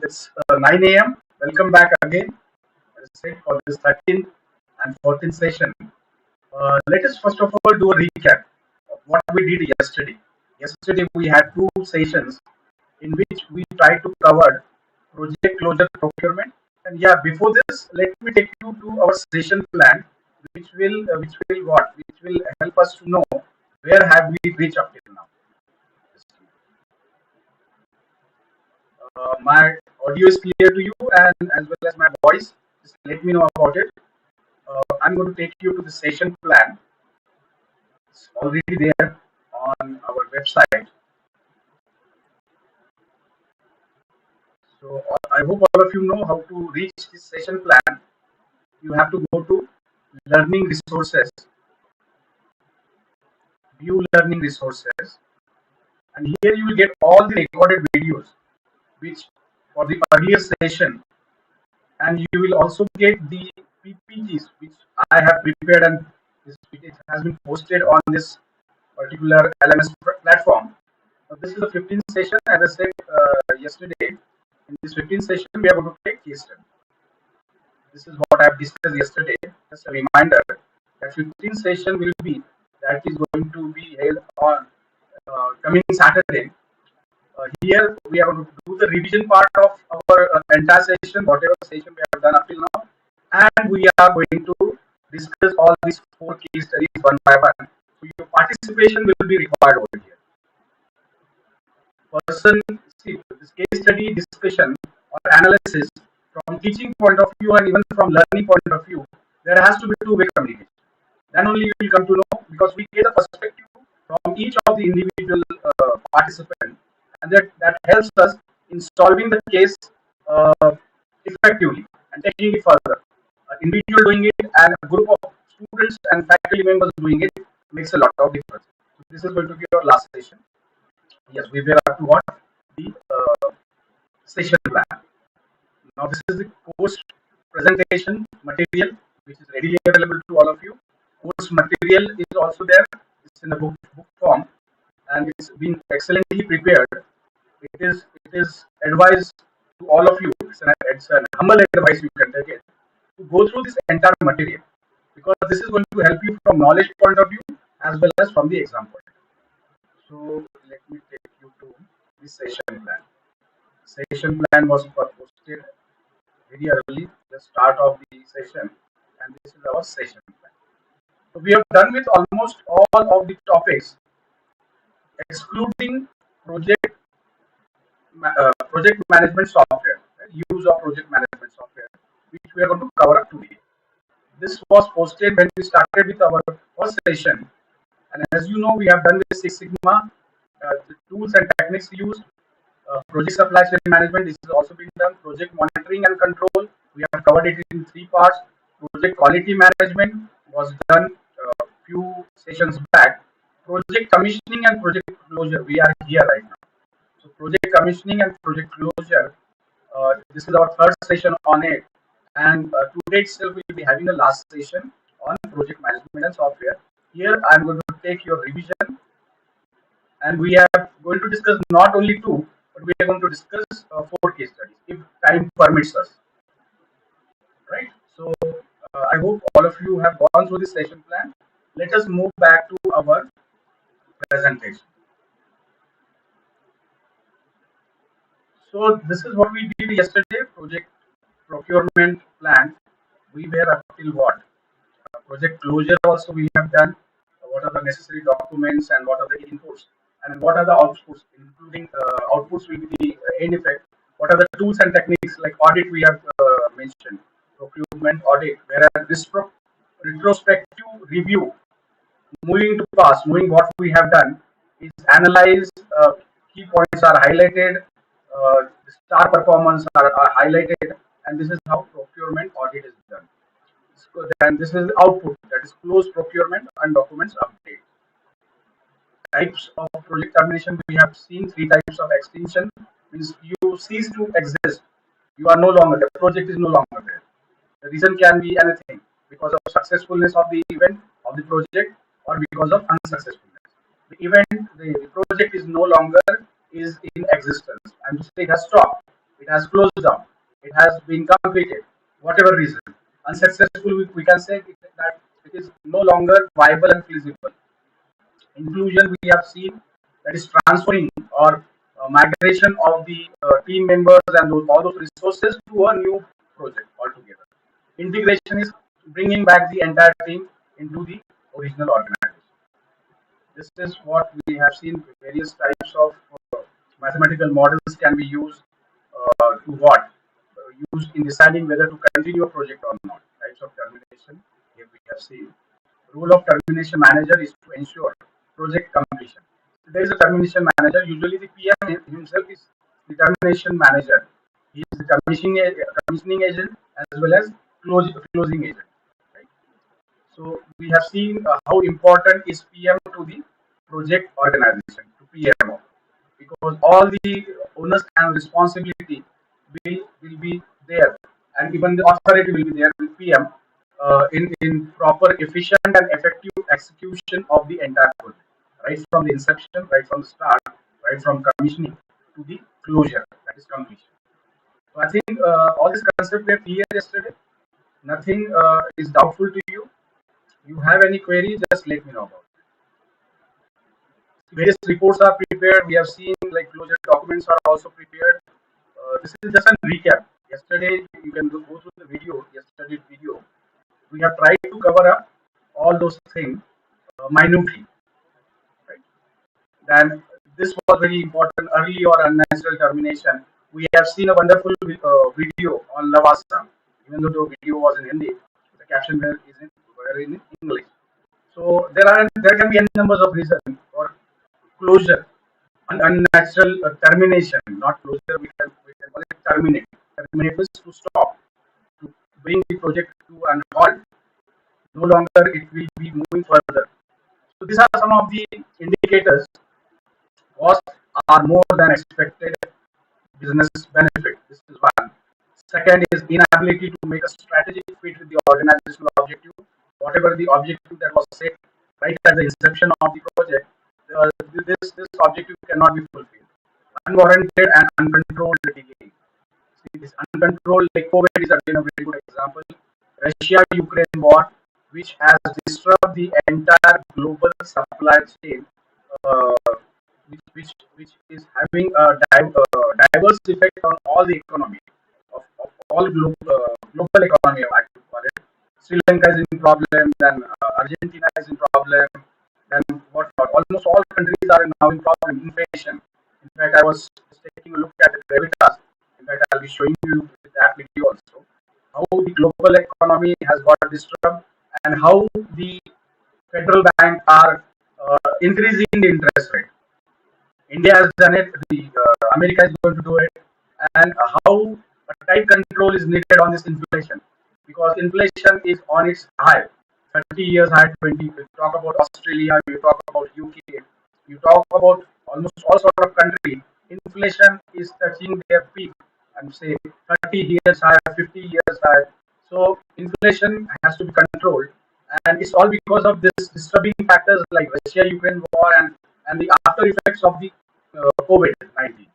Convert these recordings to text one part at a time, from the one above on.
It's 9 a.m. Welcome back again, as I said, for this 13th and 14th session. Let us first of all do a recap of what we did yesterday. Yesterday we had two sessions in which we tried to cover project closure procurement. And yeah, before this, let me take you to our session plan, which will help us to know where have we reached up till now. My audio is clear to you and as well as my voice. Just let me know about it. I'm going to take you to the session plan. It's already there on our website. So I hope all of you know how to reach this session plan. You have to go to learning resources, view learning resources, and here you will get all the recorded videos which for the earlier session, and you will also get the PPTs which I have prepared, and it has been posted on this particular LMS platform. This is the 15th session, as I said yesterday. In this 15th session, we are going to take case study. This is what I have discussed yesterday. Just a reminder that 15th session will be that is going to be held on coming Saturday. Here we are going to do the revision part of our entire session, whatever session we have done up till now, and we are going to discuss all these four case studies one by one. So your participation will be required over here. Person, see, this case study discussion or analysis from teaching point of view and even from learning point of view, there has to be two-way communication. Then only you will come to know because we get a perspective from each of the individual participant, and that helps us in solving the case uh, effectively and taking it further. An individual doing it and a group of students and faculty members doing it makes a lot of difference. So this is going to be our last session. Yes, we were up to what the session plan. Now this is the course presentation material which is readily available to all of you. Course material is also there. It's in the book form and it's been excellently prepared. It is advised to all of you. It's an humble advice you can take it to go through this entire material because this is going to help you from knowledge point of view as well as from the exam point of view. So let me take you to the session plan. Session plan was posted very early, the start of the session, and this is our session plan. So we have done with almost all of the topics, excluding project management software, right? Use of project management software, which we are going to cover up today. This was posted when we started with our first session, and as you know, we have done with Six Sigma, the tools and techniques used. Project supply chain management, this is also being done. Project monitoring and control, we have covered it in three parts. Project quality management was done a few sessions back. Project commissioning and project closure, we are here right now. So project commissioning and project closure, this is our third session on it. And today itself we'll be having the last session on project management and software. Here I'm going to take your revision, and we are going to discuss not only two, but we are going to discuss four case studies if time permits us. Right? So I hope all of you have gone through this session plan. Let us move back to our presentation. So this is what we did yesterday, project procurement plan. We were up till what? Project closure also we have done. What are the necessary documents and what are the inputs and what are the outputs, including outputs will be the end effect. What are the tools and techniques like audit we have mentioned, procurement audit, whereas this retrospective review, moving to past, knowing what we have done, is analyzed, key points are highlighted, star performance are highlighted, and this is how procurement audit is done. So then this is the output, that is close procurement and documents update. Types of project termination, we have seen three types of extinction. Means you cease to exist, you are no longer, the project is no longer there. The reason can be anything, because of successfulness of the event of the project or because of unsuccessfulness. The event, the project is no longer is in existence and it has stopped. it has closed down, it has been completed, whatever reason, unsuccessful, we can say that it is no longer viable and feasible. Inclusion we have seen, that is transferring or migration of the team members and all those resources to a new project altogether. Integration is bringing back the entire team into the original organization. This is what we have seen. Various types of mathematical models can be used to what? Used in deciding whether to continue a project or not. Types of termination here we have seen. Role of termination manager is to ensure project completion. There is a termination manager. Usually the PM himself is the termination manager. He is the commissioning agent as well as closing agent. Right? So we have seen how important is PM to the project organization, to PMO, because all the onus and responsibility will be there, and even the authority will be there with PM in proper, efficient, and effective execution of the entire project, right from the inception, right from the start, right from commissioning to the closure, that is completion. So I think all these concepts were clear yesterday. Nothing is doubtful to you. You have any query, just let me know about it. Various reports are prepared. We have seen like closure documents are also prepared. This is just a recap. Yesterday, you can go through the video, yesterday's video. We have tried to cover up all those things minutely. Right? Then this was very important, early or unnatural termination. We have seen a wonderful video on Lavasa, even though the video was in Hindi, the caption were in English. So there can be any numbers of reasons for closure, unnatural termination, not closure. We can call it terminate. Terminate is to stop, to bring the project to an halt. No longer it will be moving further. So these are some of the indicators. Costs are more than expected. Business benefit. This is one. Second is inability to make a strategic fit with the organizational objective. Whatever the objective that was set right at the inception of the project, this objective cannot be fulfilled. Unwarranted and uncontrolled delay. See, this uncontrolled, like COVID is again a very good example. Russia-Ukraine war, which has disrupted the entire global supply chain, uh, which is having a diverse effect on all the economy of all global economy, I could call it. Sri Lanka is in problem, then Argentina is in problem, then what not? Almost all countries are now in problem. Inflation. In fact, I was just taking a look at the gravitas. In fact, I'll be showing you with that video also how the global economy has got disturbed and how the federal bank are increasing the interest rate. India has done it. America is going to do it, and how a tight control is needed on this inflation, because inflation is on its high, 30 years high, 20. You talk about Australia, you talk about UK, you talk about almost all sort of country. Inflation is touching their peak, and say 30 years high, 50 years high. So inflation has to be controlled, and it's all because of this disturbing factors like Russia-Ukraine war and the after effects of the COVID-19.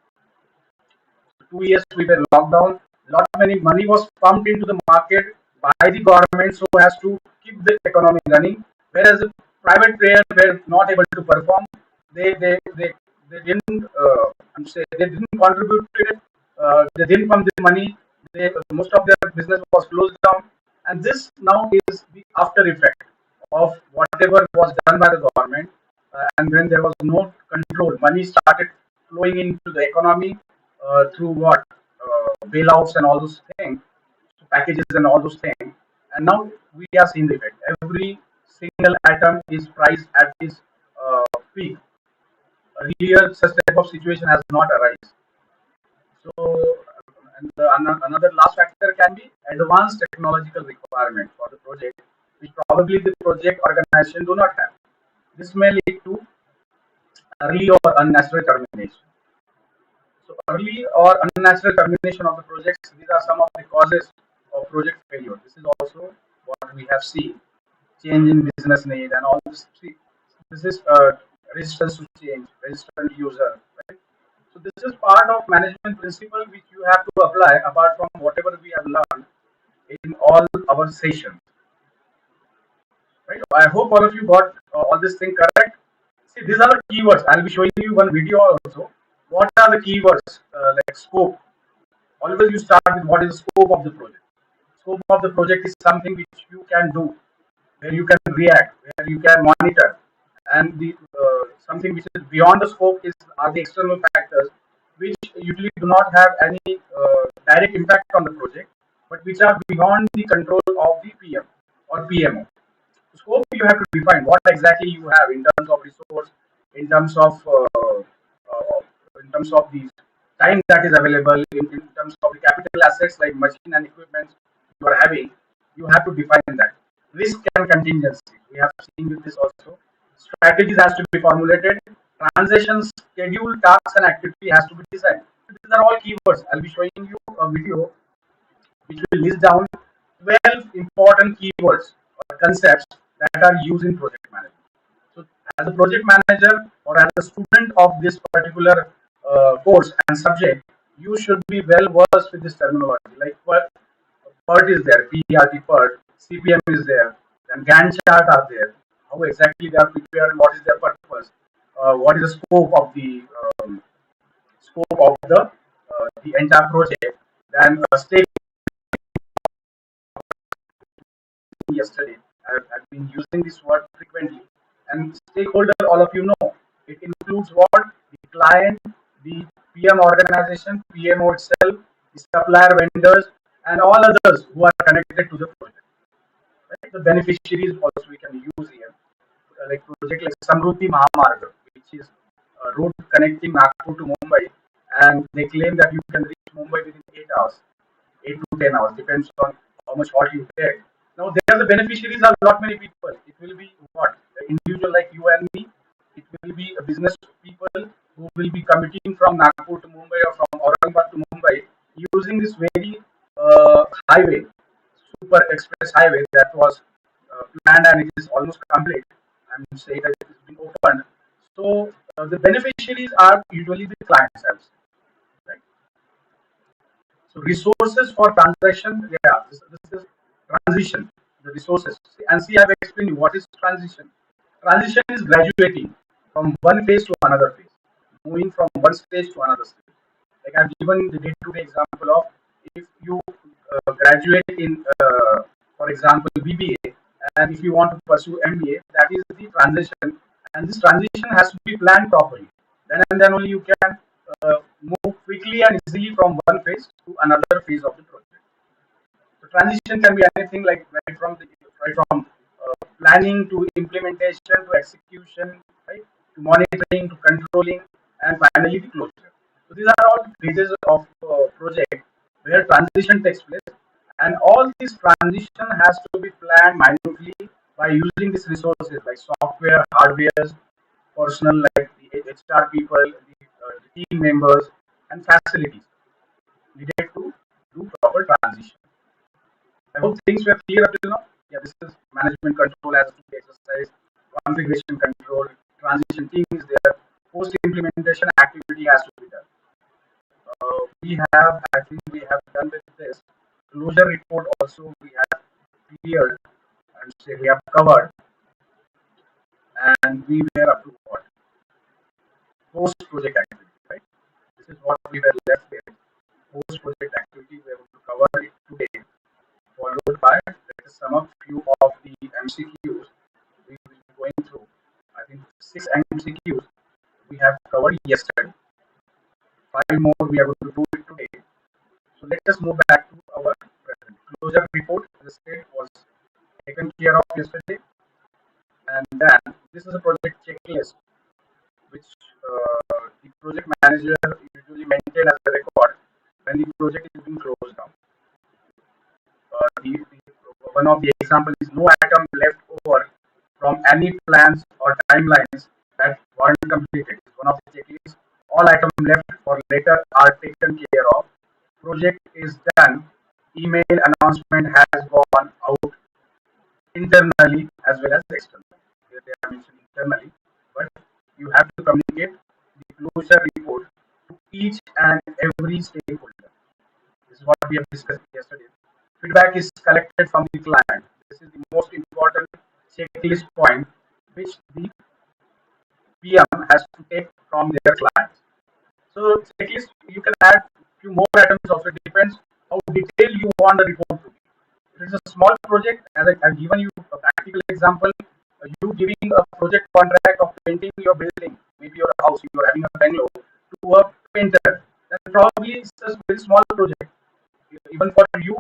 2 years we were locked down. Lot many money was pumped into the market by the government so as to keep the economy running, whereas the private players were not able to perform. They didn't say they didn't contribute to it. They didn't pump the money. Most of their business was closed down, and this now is the after effect of whatever was done by the government. And when there was no control, money started flowing into the economy through what bailouts and all those things, packages and all those things. And now we are seeing the effect. Every single item is priced at its peak. Earlier, such type of situation has not arisen. So, and another last factor can be advanced technological requirement for the project, which probably the project organization do not have. This may lead to early or unnatural termination. So early or unnatural termination of the projects, these are some of the causes of project failure. This is also what we have seen. Change in business need and all this. See, this is resistance to change, resistant user. Right? So this is part of management principle which you have to apply apart from whatever we have learned in all our sessions. Right? I hope all of you got all this thing correct. See, these are the keywords. I'll be showing you one video also. What are the keywords like scope? Always you start with what is the scope of the project. Scope of the project is something which you can do, where you can react, where you can monitor, and the something which is beyond the scope is are the external factors which usually do not have any direct impact on the project, but which are beyond the control of the PM or PMO. Scope you have to define what exactly you have in terms of resource, in terms of the time that is available, in terms of the capital assets like machine and equipment you are having. You have to define that risk and contingency. We have seen with this also. Strategies has to be formulated. Transition schedule, tasks, and activity has to be designed. These are all keywords. I'll be showing you a video which will list down 12 important keywords or concepts that are used in project management. So, as a project manager or as a student of this particular course and subject, you should be well versed with this terminology. Like what PERT is there, PERT, PERT, CPM is there, then Gantt chart are there. How exactly they are prepared, what is their purpose, what is the scope of the entire project. Then stake yesterday. I've been using this word frequently. And stakeholder, all of you know, it includes what? The client, the PM organization, PMO itself, the supplier vendors, and all others who are connected to the project. Right? The beneficiaries also we can use here. Like project like Samruddhi Mahamarga, which is a road connecting Nagpur to Mumbai, and they claim that you can reach Mumbai within 8 hours. 8 to 10 hours, depends on how much hot you get. Now, there the beneficiaries are not many people. It will be what? An individual like you and me. It will be a business people who will be commuting from Nagpur to Mumbai or from Aurangabad to Mumbai using this very highway, super express highway that was planned and it is almost complete. I'm saying that it has been opened. So the beneficiaries are usually the clients, right? So resources for transaction, yeah, this is transition, the resources. And see, I've explained you what is transition. Transition is graduating from one phase to another phase, moving from one stage to another stage. Like I've given the day-to-day example of if you graduate in, for example, BBA, and if you want to pursue MBA, that is the transition, and this transition has to be planned properly. Then and then only you can move quickly and easily from one phase to another phase of the project. The transition can be anything like right from planning to implementation to execution, right, to monitoring to controlling, and finally the closure. So these are all phases of project where transition takes place, and all this transition has to be planned minutely by using these resources like software, hardware, personal like the HR people, the team members, and facilities needed to do proper transition. I hope things were clear up till now. Yeah, this is management control as a exercise, configuration control, transition team is there, post implementation activity has to be done. I think we have done with this. Closure report also we have cleared and say we have covered, and we were up to what? Post project activity, right? This is what we were left with. Post project activity we are going to cover it today, followed by let us sum up few of the MCQs we will be going through. I think 6 MCQs we have covered yesterday. 5 more we are going to do it today. So let us move back to our present. Closure report, as I said, was taken care of yesterday, and then this is a project checklist which the project manager usually maintain as a record when the project is being closed down. One of the examples is no item left over from any plans or timelines that weren't completed. One of the checklists. All items left for later are taken care of. Project is done. Email announcement has gone out internally as well as externally. Here they are mentioned internally, but you have to communicate the closure report each and every stakeholder. This is what we have discussed yesterday. Feedback is collected from the client. This is the most important checklist point which the PM has to take from their clients. So checklist, you can add few more items also. It depends how detailed you want the report to be. If it's a small project, as I've given you a practical example, you giving a project contract of painting your building, maybe your house, you are having a bungalow, to a painter, then probably it's a very small project, even for you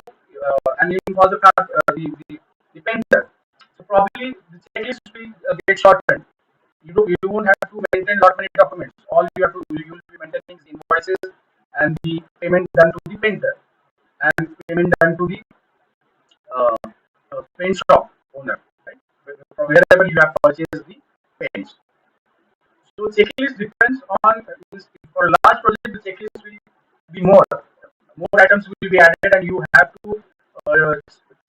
and even for the painter. So probably the checklist will get shortened. You won't have to maintain lot many documents. All you have to do, you will be maintaining the invoices and the payment done to the painter and payment done to the uh, paint shop owner, right? From wherever you have purchased the paints. So checklist depends on for a large project the checklist will be more items will be added and you have to uh,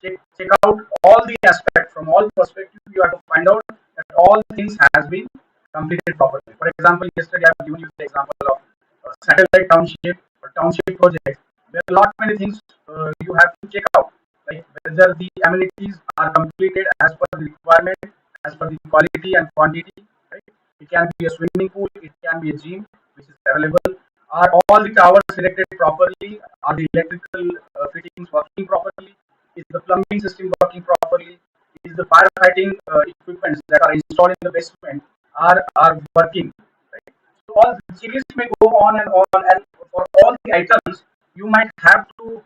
check out all the aspects from all perspectives. You have to find out that all things has been completed properly. For example, yesterday I have given you the example of satellite township or township project. There are a lot many things you have to check out, like whether the amenities are completed as per the requirement, as per the quality and quantity. Right? It can be a swimming pool, it can be a gym which is available. Are all the towers selected properly? Are the electrical fittings working properly? Is the plumbing system working properly? Is the firefighting equipments that are installed in the basement are working? Right? So all the checklist may go on, and for all the items, you might have to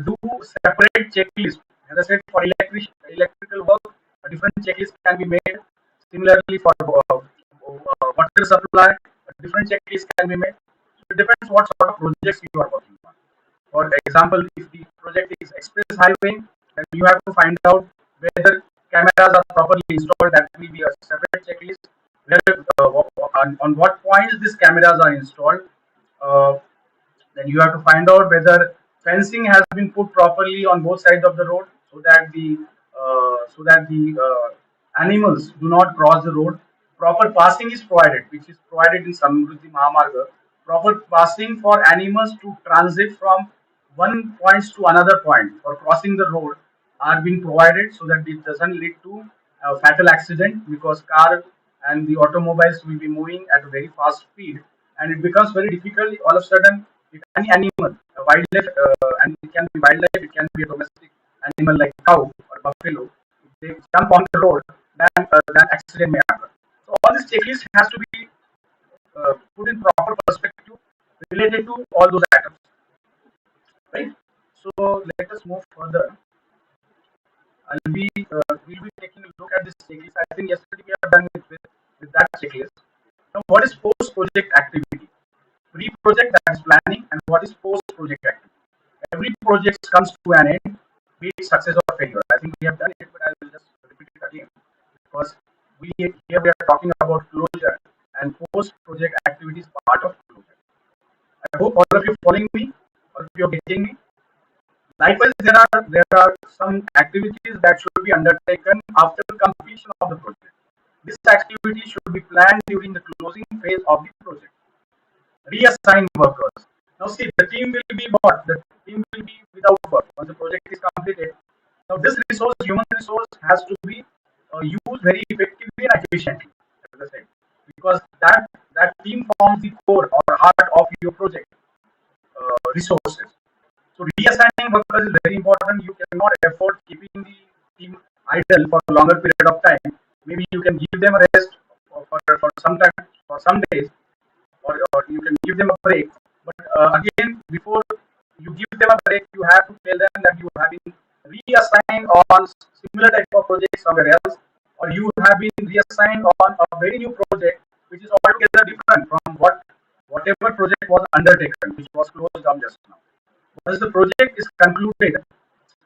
do separate checklist. As I said, for electrical work, a different checklist can be made. Similarly, for water supply, a different checklist can be made. So it depends what sort of projects you are working on. For example, if the project is express highway, then you have to find out whether cameras are properly installed. That will be a separate checklist. Where on what points these cameras are installed. Uh, then you have to find out whether fencing has been put properly on both sides of the road so that the animals do not cross the road. Proper passing is provided, which is provided in Samruddhi Mahamarga. Proper passing for animals to transit from one point to another point for crossing the road are being provided so that it doesn't lead to a fatal accident, because car and the automobiles will be moving at a very fast speed, and it becomes very difficult all of a sudden if any animal, a wildlife, and it can be wildlife, it can be a domestic animal like cow or buffalo, if they jump on the road, then accident may occur. So all this checklist has to be put in proper perspective related to all those items, right? So let us move further. We'll be taking a look at this checklist. I think yesterday we have done it with that checklist. Now, what is post-project activity? Pre-project, that is planning, and what is post-project activity? Every project comes to an end, be it success or failure. I think we have done it, but I will just repeat it again because we are talking about closure, and post-project activity is part of closure. I hope all of you following me, all of you are getting me. Likewise, there are some activities that should be undertaken after completion of the project. This activity should be planned during the closing phase of the project. Reassign workers. Now see, the team will be what? The team will be without work once the project is completed. Now this resource, human resource, has to be used very effectively and efficiently, as I said, because that team forms the core or heart of your project resources. So reassigning workers is very important. You cannot afford keeping the team idle for a longer period of time. Maybe you can give them a rest for some time, for some days, or you can give them a break. But again, before you give them a break, you have to tell them that you have been reassigned on similar type of project somewhere else, or you have been reassigned on a very new project which is altogether different from whatever project was undertaken, which was closed down just now. Once the project is concluded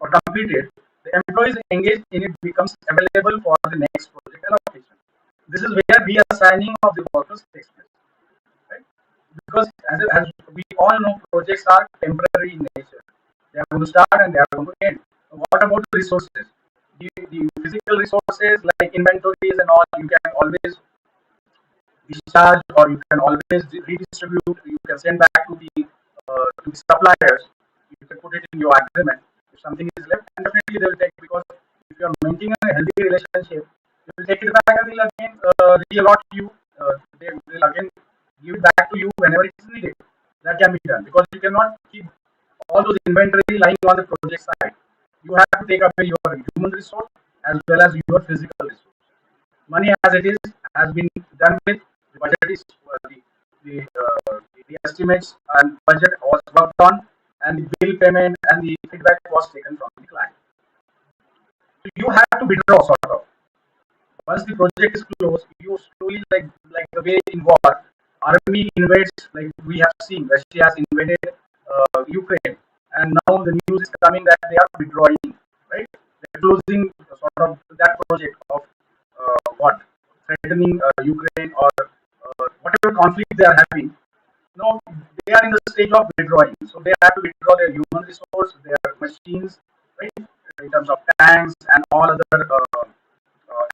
or completed, the employees engaged in it becomes available for the next project allocation. This is where reassigning of the workers takes place. Right? Because as we all know, projects are temporary in nature. They are going to start and they are going to end. What about the resources? The physical resources like inventories and all, you can always discharge, or you can always redistribute. You can send back to the suppliers. You can put it in your agreement. If something is left, and definitely they will take, because if you are maintaining a healthy relationship, they will take it back and they'll again reallot you. They will again give it back to you whenever it is needed. That can be done, because you cannot keep all those inventory lying on the project side. You have to take away your human resource as well as your physical resource. Money as it is has been done with. The budget is the estimates and budget was worked on, and the bill payment and the feedback was taken from the client. So you have to withdraw sort of. Once the project is closed, you slowly, like the way in war, army invades, like we have seen, Russia has invaded Ukraine, and now the news is coming that they are withdrawing, right? They're closing sort of that project of what threatening Ukraine, or whatever conflict they are having. No, they are in the stage of withdrawing, so they have to withdraw their human resource, their machines, right? In terms of tanks and all other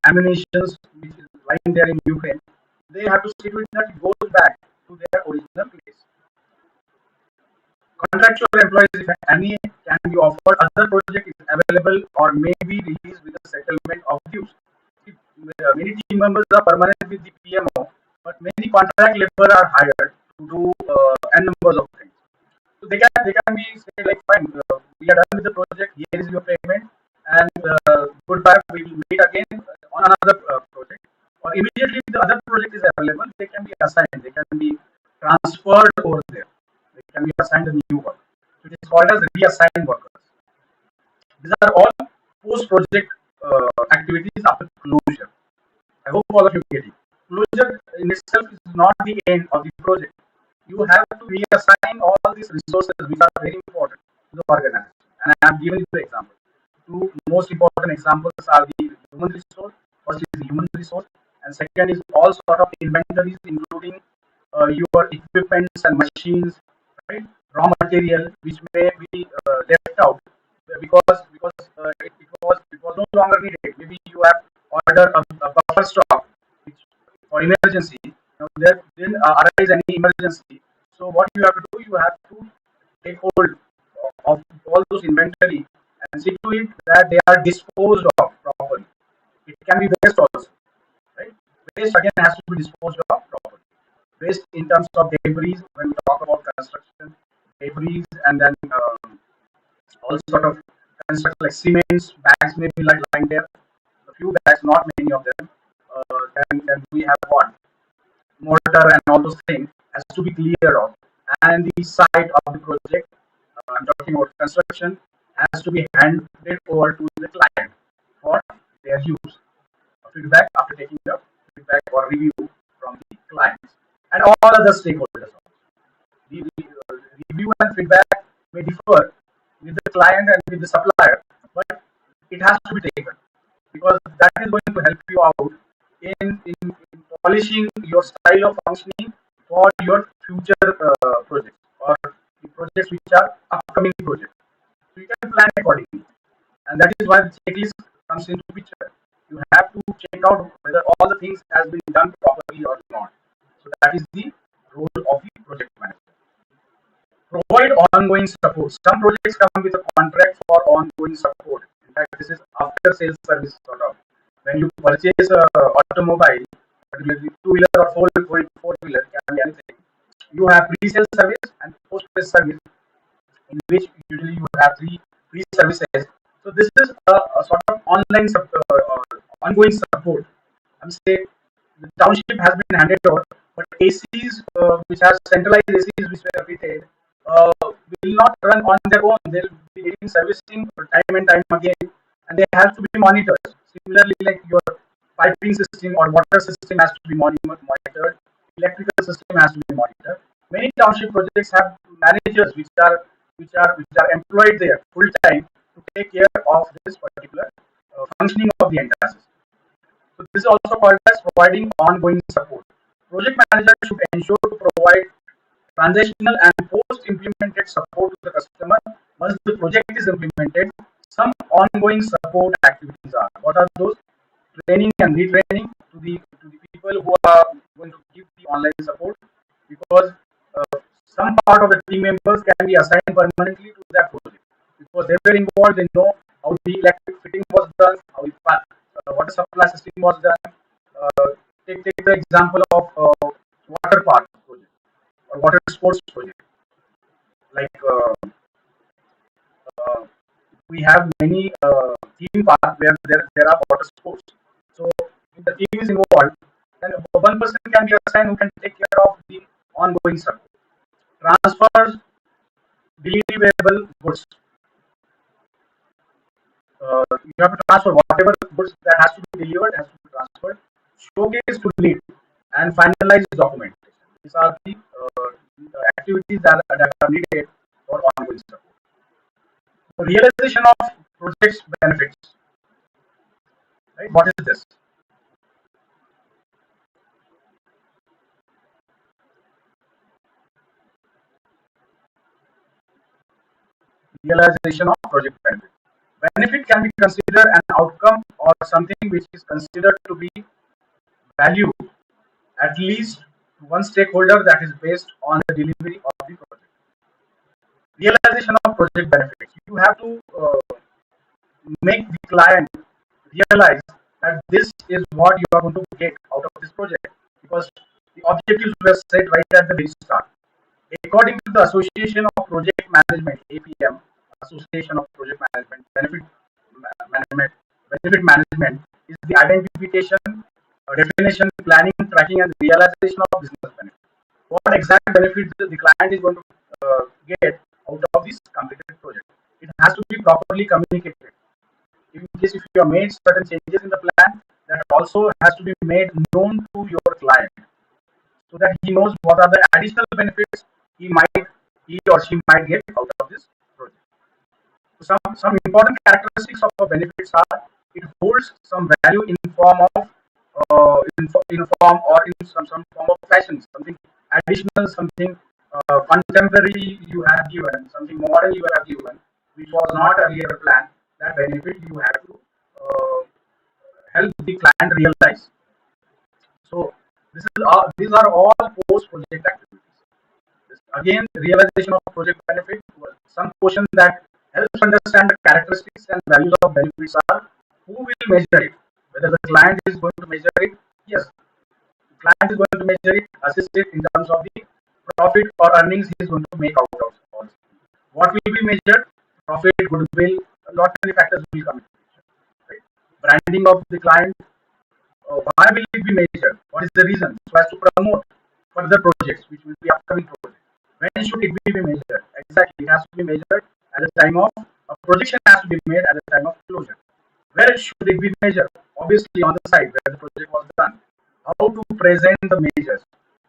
ammunitions which is lying there in Ukraine, they have to sit with that, it goes back to their original place. Contractual employees, if any, can be offered other project is available or may be released with the settlement of dues. Many team members are permanent with the PMO, but many contract labor are hired to do n numbers of things. So they can be say like, fine, we are done with the project. Here is your payment, and goodbye. We will meet again on another project. Or immediately the other project is available, they can be assigned. They can be transferred over there. They can be assigned a new work. So it is called as reassigned workers. These are all post-project activities after closure. I hope all of you get it. Closure in itself is not the end of the project. You have to reassign all these resources which are very important to the organization. And I have given you the example. Two most important examples are the human resource. First is the human resource, and second is all sort of inventories, including your equipments and machines, right? Raw material which may be left out because it was no longer needed. Maybe you have ordered a buffer stock which, for emergency. Now there then arise any emergency. So what you have to do, you have to take hold of all those inventory and see to it that they are disposed of properly. It can be waste also, right? Waste again has to be disposed of properly. Waste in terms of debris, when we talk about construction, debris, and then all sort of construction like cements, bags may be like lying there. A few bags, not many of them. Then we have what? Mortar and all those things has to be cleared off. And the site of the project, I'm talking about construction, has to be handed over to the client for their use. Feedback after taking the feedback or review from the clients and all other stakeholders. The review and feedback may differ with the client and with the supplier, but it has to be taken, because that is going to help you out in polishing your style of functioning for your future projects, or the projects which are upcoming projects. So you can plan accordingly, and that is why the checklist comes into picture. You have to check out whether all the things has been done properly or not. So that is the role of the project manager. Provide ongoing support. Some projects come with a contract for ongoing support. In fact, this is after sales service sort of. When you purchase a automobile, particularly two-wheeler or four-wheeler, can be anything. You have pre-sales service and post-sales service, in which usually you have three free services. So this is a sort of ongoing support. I'm saying the township has been handed over, but ACs which are centralized ACs which were fitted will not run on their own. They'll be getting servicing time and time again, and they have to be monitored. Similarly, like your piping system or water system has to be monitored, electrical system has to be monitored. Many township projects have managers which are employed there full time to take care of this particular functioning of the entire system. So this is also called as providing ongoing support. Project manager should ensure to provide transitional and post-implemented support to the customer once the project is implemented. Some ongoing support activities are, what are those? Training and retraining to the people who are going to give online support because some part of the team members can be assigned permanently to that project because they were involved. They know how the electric fitting was done, how the water supply system was done. Uh, take the example of water park project or water sports project. Like uh, we have many theme parks where there are water sports. So if the team is involved, then one person can be assigned who can take care of the ongoing stuff. Transfers deliverable goods. You have to transfer whatever goods that has to be delivered has to be transferred. Showcase to lead and finalize documentation. These are the activities that are needed for ongoing support. Realization of projects benefits. Right? What is this? Realization of project benefit. Benefit can be considered an outcome or something which is considered to be value at least to one stakeholder that is based on the delivery of the project. Realization of project benefits. You have to make the client realize that this is what you are going to get out of this project because the objectives were set right at the very start. According to the Association of Project Management (APM), Association of Project Management, management, benefit management is the identification, definition, planning, tracking, and realization of business benefit. What exact benefits the client is going to get out of this completed project? It has to be properly communicated. In case if you have made certain changes in the plan, that also has to be made known to your client so that he knows what are the additional benefits he or she might get out of this project. So some important characteristics of the benefits are it holds some value in form of in form or in some form of fashion, something additional, something contemporary you have given, something modern you have given, which was not earlier planned. That benefit you have to help the client realize. So these are all post-project activities. Again, realization of project benefit. Some question that helps understand the characteristics and values of benefits are who will measure it. Whether the client is going to measure it. Yes, the client is going to measure it, assist it in terms of the profit or earnings he is going to make out of all. What will be measured? Profit, goodwill, a lot many factors will come into picture. Right? Branding of the client, why will it be measured? What is the reason? So as to promote further projects, which will be upcoming projects. When should it be measured? Exactly, it has to be measured at the time of a projection has to be made at the time of closure. Where should it be measured? Obviously, on the site where the project was done. How to present the measures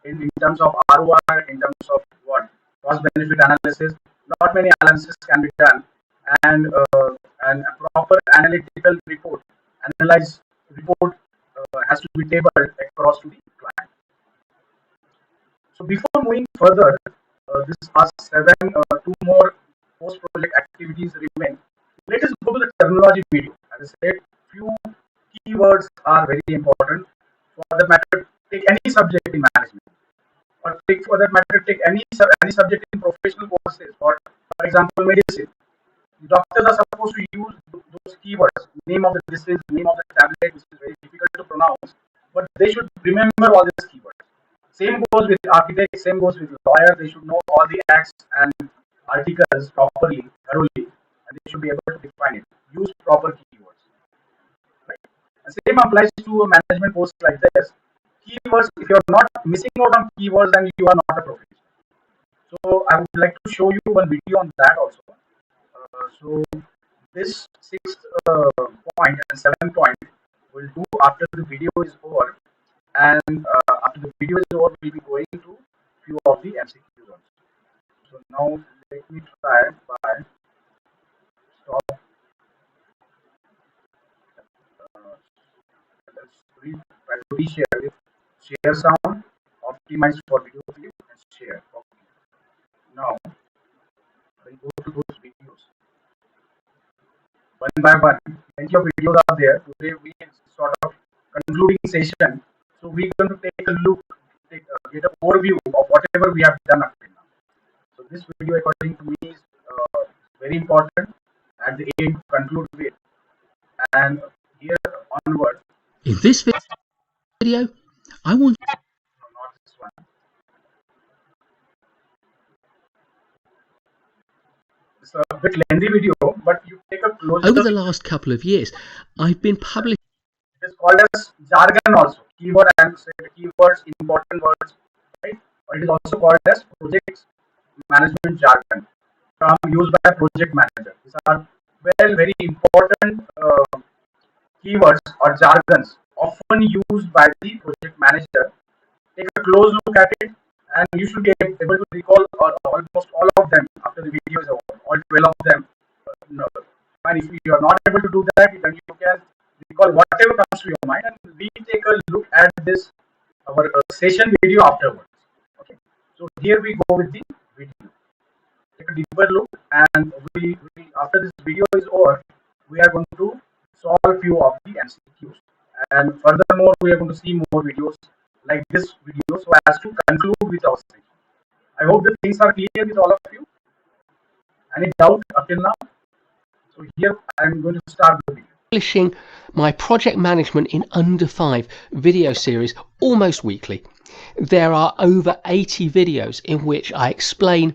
in terms of ROI, in terms of what cost benefit analysis. Not many analysis can be done, and a proper analytical report, analyze report has to be tabled across to the client. So before moving further, this are two more post-project activities remain. Let us go to the terminology video. As I said, few keywords are very important. For that matter, take any subject in management, or take for that matter, take any subject in professional courses. For example, medicine. Doctors are supposed to use those keywords, name of the disease, name of the tablet, which is very difficult to pronounce, but they should remember all these keywords. Same goes with architects, same goes with lawyers. They should know all the acts and articles properly, thoroughly, and they should be able to define it. Use proper keywords. Right? And same applies to a management post like this. Keywords, if you're not missing out on keywords, then you are not a professional. So I would like to show you one video on that also. So this sixth point and seventh point we'll do after the video is over, and after the video is over, we'll be going to few of the MCQs also. So now let me try by stop. Uh, let's try to reshare it. Share sound, optimize for video clip, and share. Okay. Now we'll go to those videos. One by one. Plenty of videos are there. Today we sort of concluding session. So we're going to take a look, get overview of whatever we have done up till now. So this video, according to me, is very important at the aim to conclude with. And here onward, In this video, I want not this one. It's a bit lengthy video, but you take a closer. over the last couple of years, I've been publishing. It is called as jargon also. Keyword and keywords, important words, right? Or it is also called as project management jargon. Term used by project manager. These are very important keywords or jargons often used by the project manager. Take a close look at it, and you should be able to recall almost all of them after the video is over. All 12 of them. No. And if you are not able to do that, then you can recall whatever comes to your mind, and we take a look at this our session video afterwards. Okay. So here we go with the video. Take a deeper look, and we after this video is over, we are going to solve a few of the MCQs, and furthermore we are going to see more videos like this video so as to conclude with our session. I hope the things are clear with all of you. Any doubt up till now? So here I am going to start the video. Publishing my project management in under 5 video series almost weekly. There are over 80 videos in which I explain,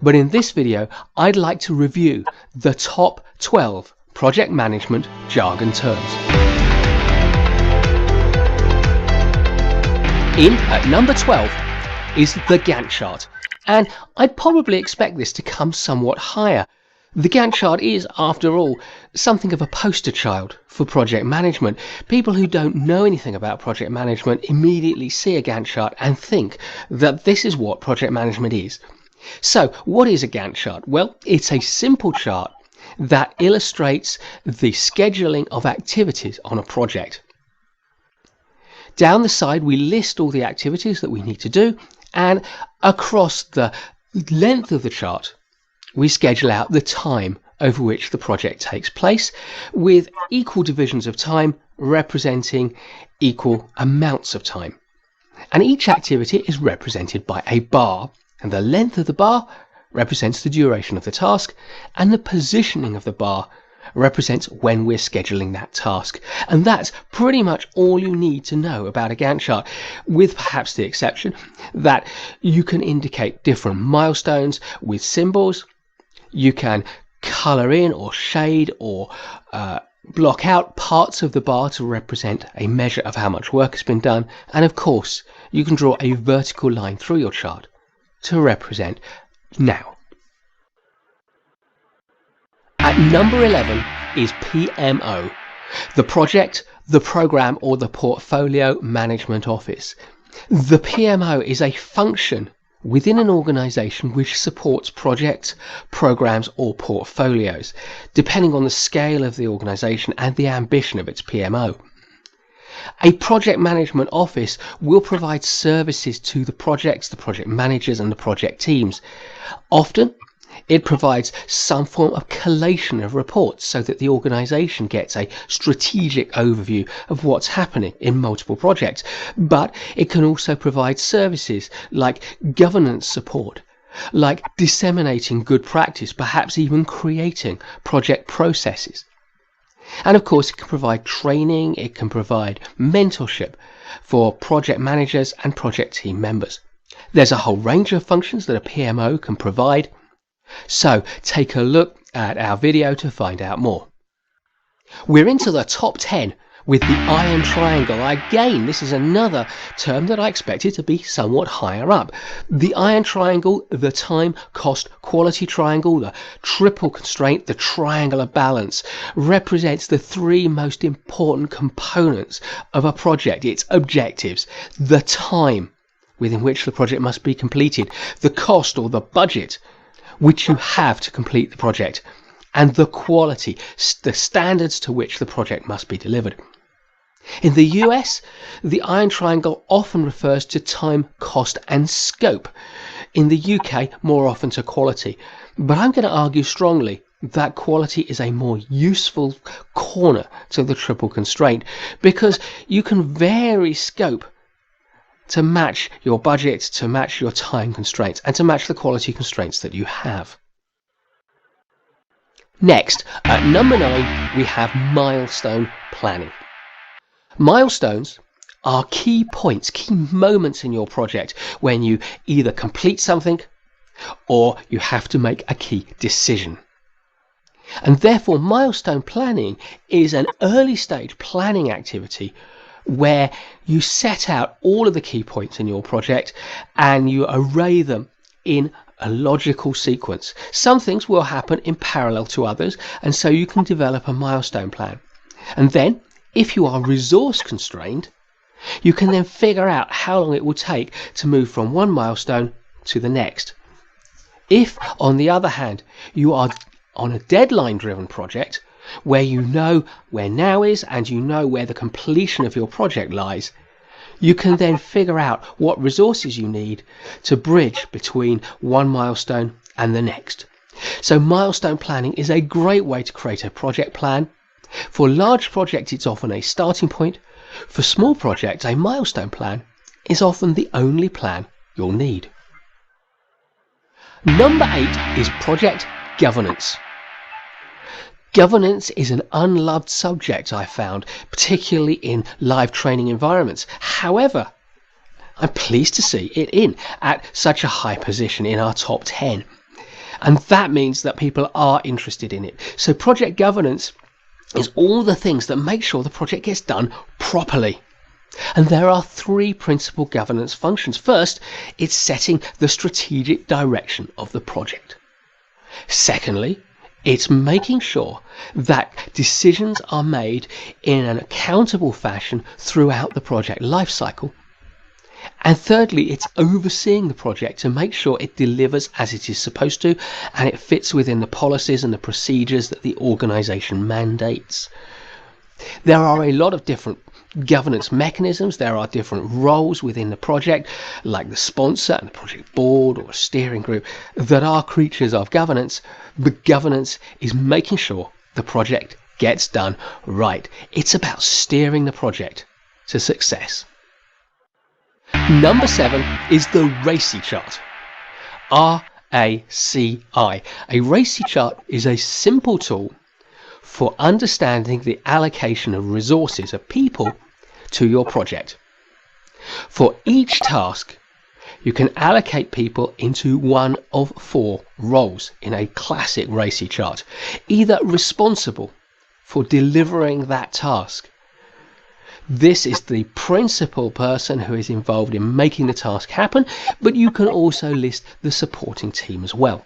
but in this video I'd like to review the top 12 project management jargon terms. In at number 12 is the Gantt chart, and I'd probably expect this to come somewhat higher. The Gantt chart is, after all, something of a poster child for project management. People who don't know anything about project management immediately see a Gantt chart and think that this is what project management is. So, what is a Gantt chart? Well, it's a simple chart that illustrates the scheduling of activities on a project. Down the side, we list all the activities that we need to do, and across the length of the chart, we schedule out the time over which the project takes place, with equal divisions of time representing equal amounts of time. And each activity is represented by a bar, and the length of the bar represents the duration of the task, and the positioning of the bar represents when we're scheduling that task. And that's pretty much all you need to know about a Gantt chart, with perhaps the exception that you can indicate different milestones with symbols. You can color in or shade or block out parts of the bar to represent a measure of how much work has been done. And of course, you can draw a vertical line through your chart to represent now. At number 11 is PMO, the project, the program, or the portfolio management office. The PMO is a function within an organization which supports projects, programs, or portfolios, depending on the scale of the organization and the ambition of its PMO. A project management office will provide services to the projects, the project managers, and the project teams. Often, it provides some form of collation of reports so that the organization gets a strategic overview of what's happening in multiple projects. But it can also provide services like governance support, like disseminating good practice, perhaps even creating project processes. And of course, it can provide training, it can provide mentorship for project managers and project team members. There's a whole range of functions that a PMO can provide. So take a look at our video to find out more. We're into the top 10 with the iron triangle. Again, this is another term that I expected to be somewhat higher up. The iron triangle, the time, cost, quality triangle, the triple constraint, the triangular balance, represents the 3 most important components of a project. Its objectives, the time within which the project must be completed, the cost or the budget which you have to complete the project, and the quality, the standards to which the project must be delivered. In the US, the iron triangle often refers to time, cost, and scope. In the UK, more often to quality. But I'm going to argue strongly that quality is a more useful corner to the triple constraint, because you can vary scope to match your budget, to match your time constraints, and to match the quality constraints that you have. Next, at number 9, we have milestone planning. Milestones are key points, key moments in your project when you either complete something or you have to make a key decision. And therefore, milestone planning is an early stage planning activity where you set out all of the key points in your project and you array them in a logical sequence. Some things will happen in parallel to others, and so you can develop a milestone plan. And then, if you are resource constrained, you can then figure out how long it will take to move from one milestone to the next. If, on the other hand, you are on a deadline-driven project where you know where now is and you know where the completion of your project lies, you can then figure out what resources you need to bridge between one milestone and the next. So milestone planning is a great way to create a project plan. For large projects, it's often a starting point. For small projects, a milestone plan is often the only plan you'll need. Number 8 is project governance. Governance is an unloved subject, I found, particularly in live training environments. However, I'm pleased to see it at such a high position in our top 10. And that means that people are interested in it. So project governance is all the things that make sure the project gets done properly. And there are 3 principal governance functions. First, it's setting the strategic direction of the project. Secondly, it's making sure that decisions are made in an accountable fashion throughout the project lifecycle. And thirdly, it's overseeing the project to make sure it delivers as it is supposed to and it fits within the policies and the procedures that the organization mandates. There are a lot of different governance mechanisms. There are different roles within the project, like the sponsor and the project board or a steering group, that are creatures of governance. But governance is making sure the project gets done right. It's about steering the project to success. Number 7 is the RACI chart. RACI. A RACI chart is a simple tool for understanding the allocation of resources of people to your project. For each task, you can allocate people into one of 4 roles in a classic RACI chart, either responsible for delivering that task. This is the principal person who is involved in making the task happen, but you can also list the supporting team as well.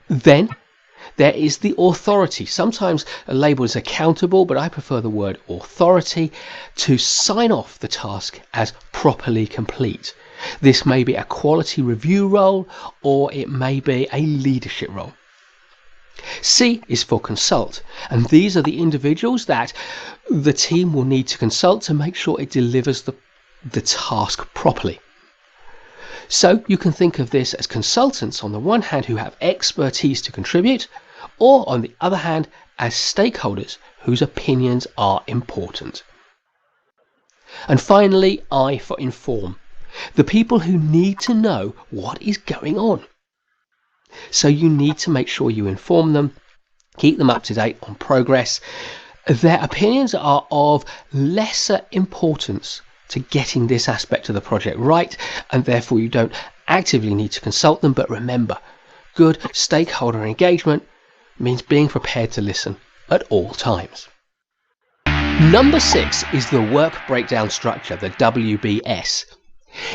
Then there is the authority, sometimes labeled as accountable, but I prefer the word authority, to sign off the task as properly complete. This may be a quality review role, or it may be a leadership role. C is for consult, and these are the individuals that the team will need to consult to make sure it delivers the task properly. So you can think of this as consultants on the one hand who have expertise to contribute, or on the other hand as stakeholders whose opinions are important. And finally, I for inform, the people who need to know what is going on. So you need to make sure you inform them, keep them up to date on progress. Their opinions are of lesser importance to getting this aspect of the project right, and therefore you don't actively need to consult them. But remember, good stakeholder engagement means being prepared to listen at all times. Number 6 is the work breakdown structure, the WBS.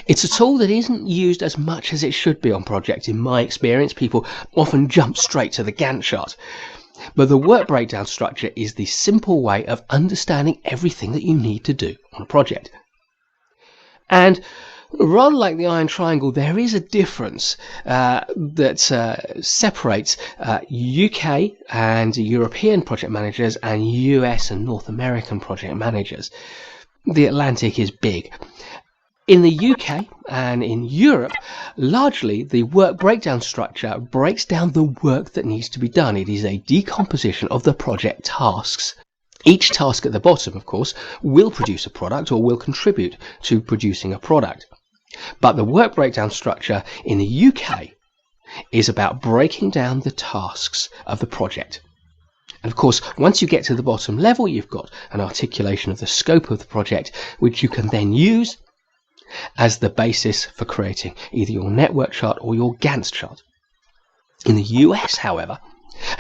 It's a tool that isn't used as much as it should be on projects. In my experience, people often jump straight to the Gantt chart. But the work breakdown structure is the simple way of understanding everything that you need to do on a project. And rather like the iron triangle, there is a difference that separates UK and European project managers and US and North American project managers. The Atlantic is big. In the UK and in Europe, largely the work breakdown structure breaks down the work that needs to be done. It is a decomposition of the project tasks. Each task at the bottom, of course, will produce a product or will contribute to producing a product. But the work breakdown structure in the UK is about breaking down the tasks of the project. And of course, once you get to the bottom level, you've got an articulation of the scope of the project, which you can then use as the basis for creating either your network chart or your Gantt chart. In the US, however,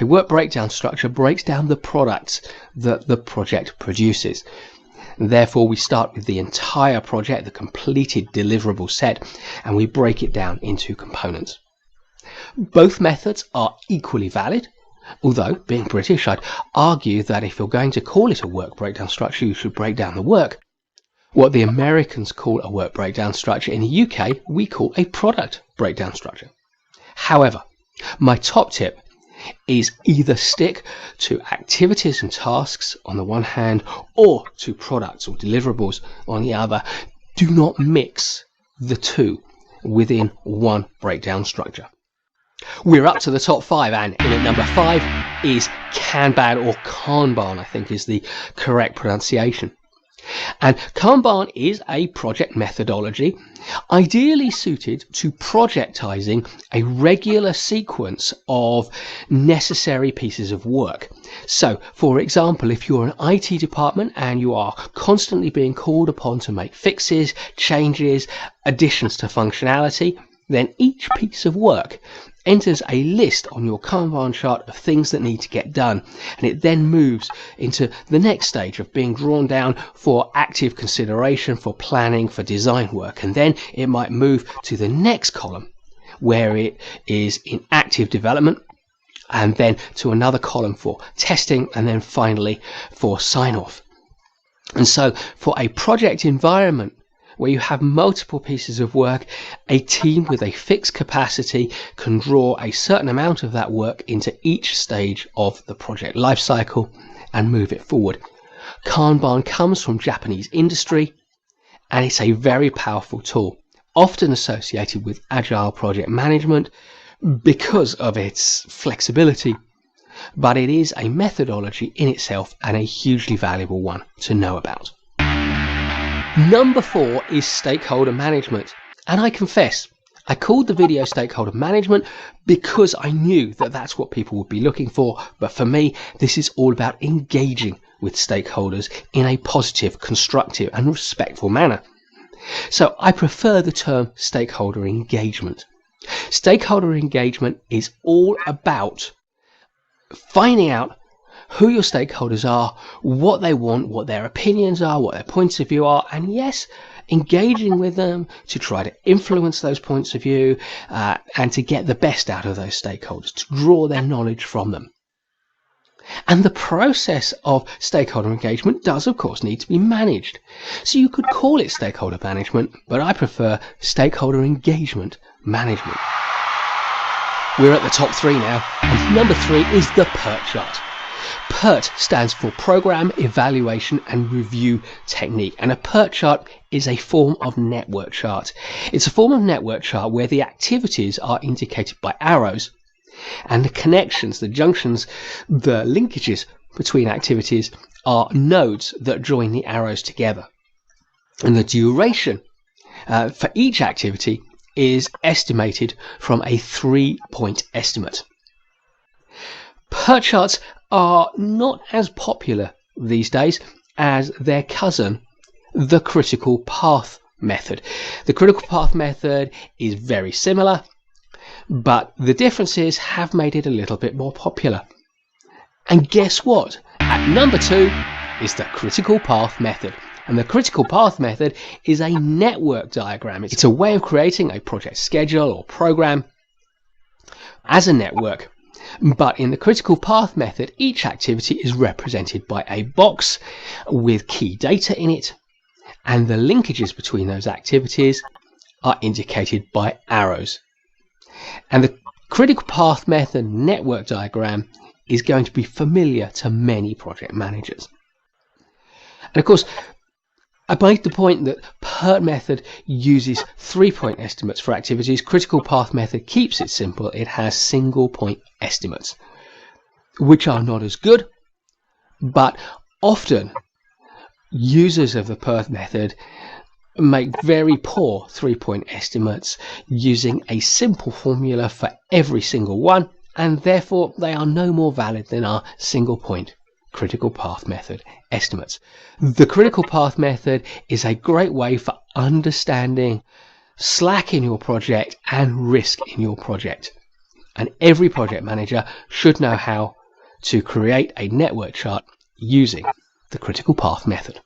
a work breakdown structure breaks down the products that the project produces. Therefore, we start with the entire project, the completed deliverable set, and we break it down into components. Both methods are equally valid, although, being British, I'd argue that if you're going to call it a work breakdown structure, you should break down the work. What the Americans call a work breakdown structure, in the UK, we call a product breakdown structure. However, my top tip is either stick to activities and tasks on the one hand, or to products or deliverables on the other. Do not mix the two within one breakdown structure. We're up to the top 5, and in at number 5 is Kanban, or Kanban, I think is the correct pronunciation. And Kanban is a project methodology ideally suited to projectizing a regular sequence of necessary pieces of work. So, for example, if you're an IT department and you are constantly being called upon to make fixes, changes, additions to functionality, then each piece of work enters a list on your Kanban chart of things that need to get done, and it then moves into the next stage of being drawn down for active consideration, for planning, for design work, and then it might move to the next column where it is in active development, and then to another column for testing, and then finally for sign-off. And so for a project environment where you have multiple pieces of work, a team with a fixed capacity can draw a certain amount of that work into each stage of the project lifecycle and move it forward. Kanban comes from Japanese industry, and it's a very powerful tool, often associated with agile project management because of its flexibility, but it is a methodology in itself and a hugely valuable one to know about. Number 4 is stakeholder management, and I confess I called the video stakeholder management because I knew that that's what people would be looking for, but for me this is all about engaging with stakeholders in a positive, constructive and respectful manner. So I prefer the term stakeholder engagement. Stakeholder engagement is all about finding out who your stakeholders are, what they want, what their opinions are, what their points of view are, and yes, engaging with them to try to influence those points of view and to get the best out of those stakeholders, to draw their knowledge from them. And the process of stakeholder engagement does, of course, need to be managed. So you could call it stakeholder management, but I prefer stakeholder engagement management. We're at the top 3 now, and number 3 is the PERT chart. PERT stands for Program Evaluation and Review Technique, and a PERT chart is a form of network chart. It's a form of network chart where the activities are indicated by arrows, and the connections, the junctions, the linkages between activities are nodes that join the arrows together. And the duration for each activity is estimated from a 3-point estimate. PERT charts are not as popular these days as their cousin, the critical path method. The critical path method is very similar, but the differences have made it a little bit more popular. And guess what? At number 2 is the critical path method. And the critical path method is a network diagram. It's a way of creating a project schedule or program as a network. But in the critical path method, each activity is represented by a box with key data in it, and the linkages between those activities are indicated by arrows. And the critical path method network diagram is going to be familiar to many project managers. And of course, I made the point that PERT method uses 3-point estimates for activities. Critical path method keeps it simple. It has single point estimates, which are not as good, but Often, users of the PERT method make very poor 3-point estimates using a simple formula for every single one, and therefore they are no more valid than our single point critical path method estimates. The critical path method is a great way for understanding slack in your project and risk in your project. And every project manager should know how to create a network chart using the critical path method.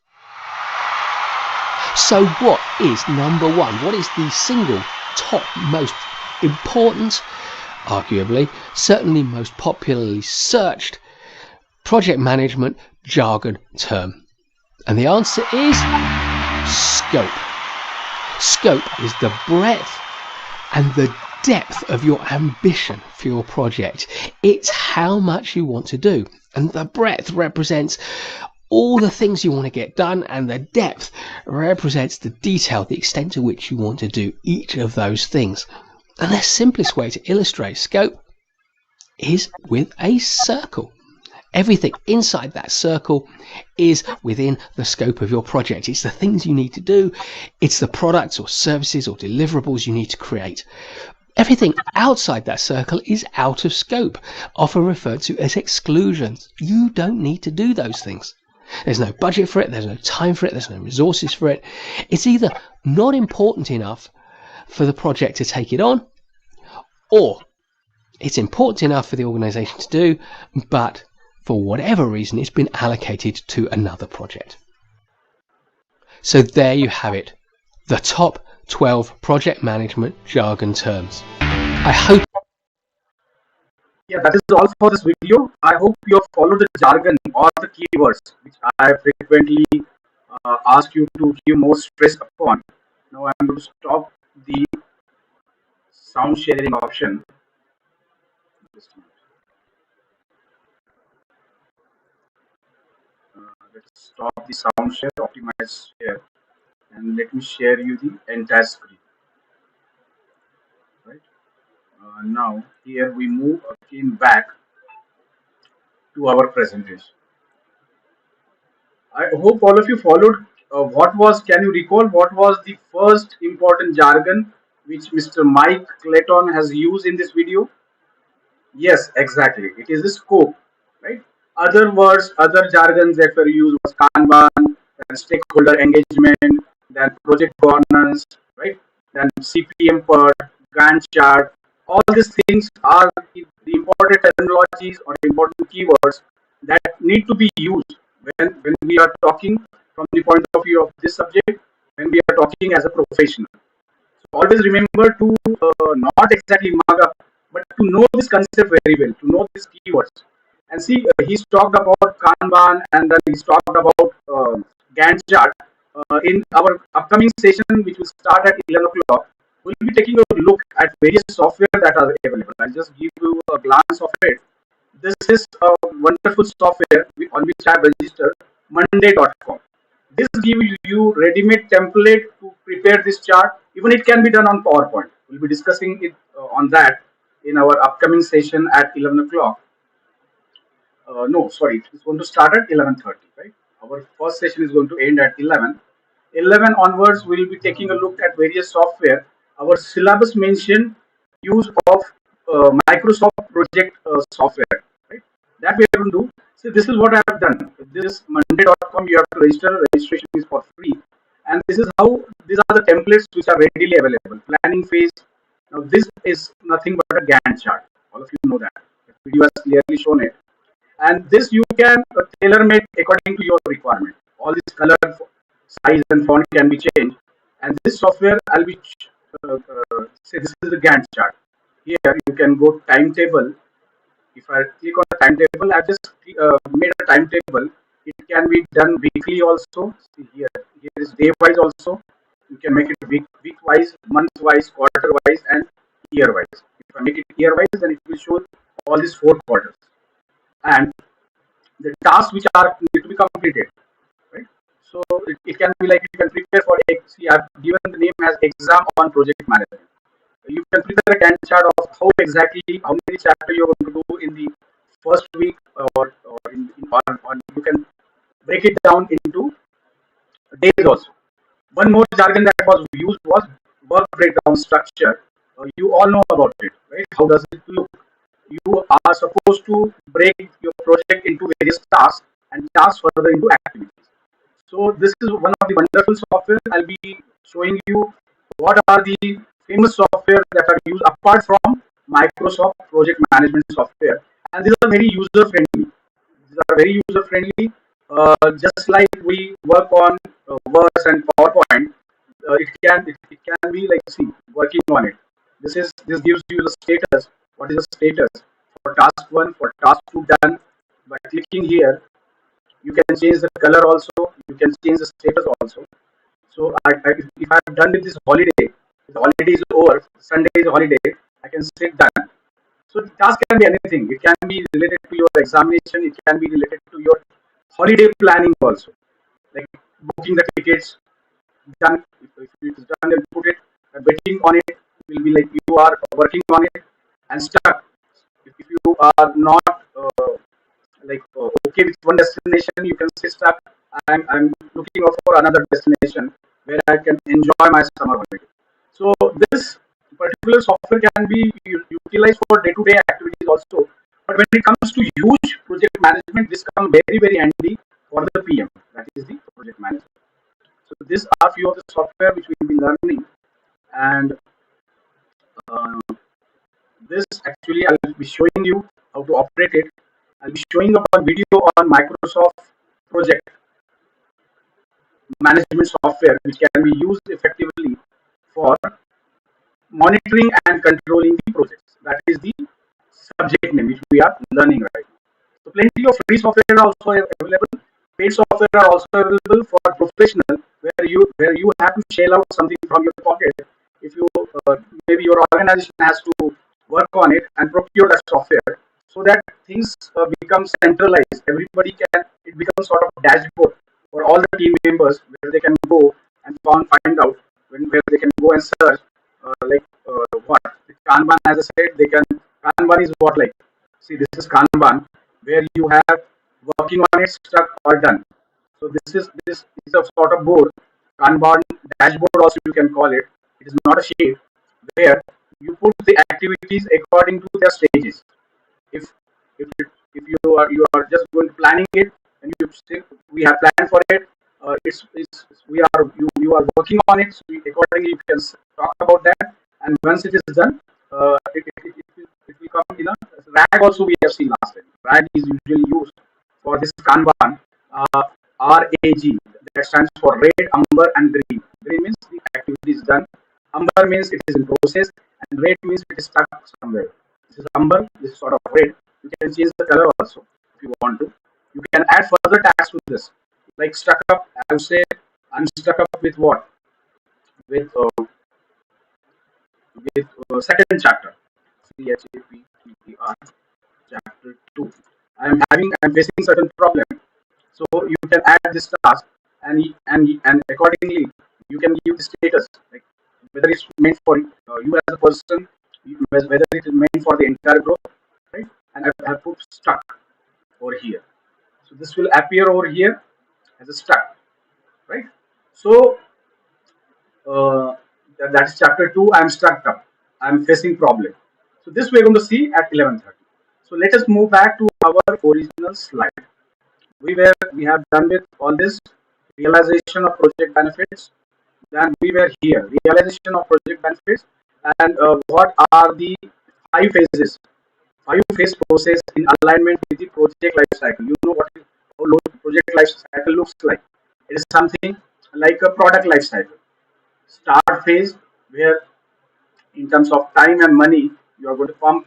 So what is number one? What is the single top most important, arguably, certainly most popularly searched project management jargon term? And the answer is scope. Scope is the breadth and the depth of your ambition for your project. It's how much you want to do. And the breadth represents all the things you want to get done, and the depth represents the detail, the extent to which you want to do each of those things. And the simplest way to illustrate scope is with a circle. Everything inside that circle is within the scope of your project. It's the things you need to do. It's the products or services or deliverables you need to create. Everything outside that circle is out of scope, often referred to as exclusions. You don't need to do those things. There's no budget for it, there's no time for it, there's no resources for it. It's either not important enough for the project to take it on, or it's important enough for the organization to do, but for whatever reason it's been allocated to another project. So there you have it, the top 12 project management jargon terms. I hope. Yeah, that is all for this video. I hope you have followed the jargon or the keywords which I frequently ask you to give more stress upon. Now I'm going to stop the sound sharing option. Let's stop the sound share, optimize share, and let me share you the entire screen. Right now, here we move again back to our presentation. I hope all of you followed. Can you recall what was the first important jargon which Mr. Mike Clayton has used in this video? Yes, exactly. It is the scope, right? Other words, other jargons that were used was Kanban, then stakeholder engagement, then project governance, right? Then CPM PERT, Gantt chart. All these things are the important terminologies or important keywords that need to be used when we are talking from the point of view of this subject, when we are talking as a professional. So always remember to not exactly mug up, but to know this concept very well, to know these keywords. And see, he's talked about Kanban and then he's talked about Gantt chart. In our upcoming session, which will start at 11 o'clock, we'll be taking a look at various software that are available. I'll just give you a glance of it. This is a wonderful software on which I have registered, Monday.com. This gives you ready-made template to prepare this chart. Even it can be done on PowerPoint. We'll be discussing it on that in our upcoming session at 11 o'clock. No, sorry, it's going to start at 11:30, right? Our first session is going to end at 11. 11 onwards, we'll be taking a look at various software. Our syllabus mentioned use of Microsoft project software, right? That we are going to do. So this is what I have done. This Monday.com, you have to register. Registration is for free. And this is how, these are the templates which are readily available. Planning phase. Now this is nothing but a Gantt chart. All of you know that. The video has clearly shown it. And this you can tailor make according to your requirement. All this color, size and font can be changed. And this software, I'll be say this is the Gantt chart. Here you can go timetable. If I click on the timetable, I just made a timetable. It can be done weekly also. See here is day wise also. You can make it week wise, month wise, quarter wise, and year wise. If I make it year wise, then it will show all these 4 quarters and the tasks which are need to be completed, right? So it can be like you can prepare for see, I've given the name as exam on project management. You can prepare a Gantt chart of how many chapters you're going to do in the first week, or you can break it down into days also. One more jargon that was used was work breakdown structure. You all know about it, right? How does it look? You are supposed to break your project into various tasks and tasks further into activities. So this is one of the wonderful software. I'll be showing you what are the famous software that are used apart from Microsoft project management software, and these are very user friendly. These are very user friendly. Just like we work on Word and PowerPoint, it can be like, see, working on it. This gives you the status. What is the status for task one, for task two done? By clicking here, you can change the color also. You can change the status also. So if I'm done with this holiday, the holiday is over. Sunday is a holiday. I can say done. So the task can be anything. It can be related to your examination. It can be related to your holiday planning also, like booking the tickets. Done. If it is done, then put it. Betting on it will be like you are working on it and stuck. If you are not okay with one destination, you can say stuck. I'm looking out for another destination where I can enjoy my summer holiday. So this particular software can be utilized for day-to-day activities also. But when it comes to huge project management, this comes very handy for the PM. That is the project manager. So these are few of the software which we will be learning, and uh, this actually I'll be showing you how to operate it. I'll be showing up a video on Microsoft project management software which can be used effectively for monitoring and controlling the projects. That is the subject name which we are learning right now. So plenty of free software are also available. Paid software are also available for professional, where you have to shell out something from your pocket. If you maybe your organization has to work on it and procure that software, so that things become centralized. Everybody can. It becomes sort of dashboard for all the team members where they can go and find out where they can go and search what Kanban. As I said, they can. Kanban is what, like, see, this is Kanban where you have working on it, stuck or done. So this is a sort of board, Kanban dashboard also you can call it. It is not a sheet where you put the activities according to their stages. If if you are just going to planning it and you say we have planned for it, it's we are you are working on it. So accordingly you can talk about that. And once it is done, it will come in a RAG. Also we have seen last time. RAG is usually used for this Kanban. Uh, RAG, that stands for red, amber, and green. Green means the activity is done. Amber means it is in process, and red means it is stuck somewhere. This is amber. This is sort of red. You can change the color also if you want to. You can add further tags to this, like stuck up. I would say I'm stuck up with what? With second chapter. CHAPTER chapter 2. I'm facing certain problem. So you can add this task, and accordingly you can give the status, like whether it's meant for you as a person, whether it is meant for the entire group, right? And I have put stuck over here. So this will appear over here as a stuck, right? So that is chapter 2. I'm stuck up. I'm facing problem. So this we're going to see at 11:30. So let us move back to our original slide. We have done with all this realization of project benefits. Then we were here, realization of project benefits, and what are the 5 phases, 5 phase process in alignment with the project life cycle. You know what how project life cycle looks like. It is something like a product life cycle. Start phase, where in terms of time and money, you are going to pump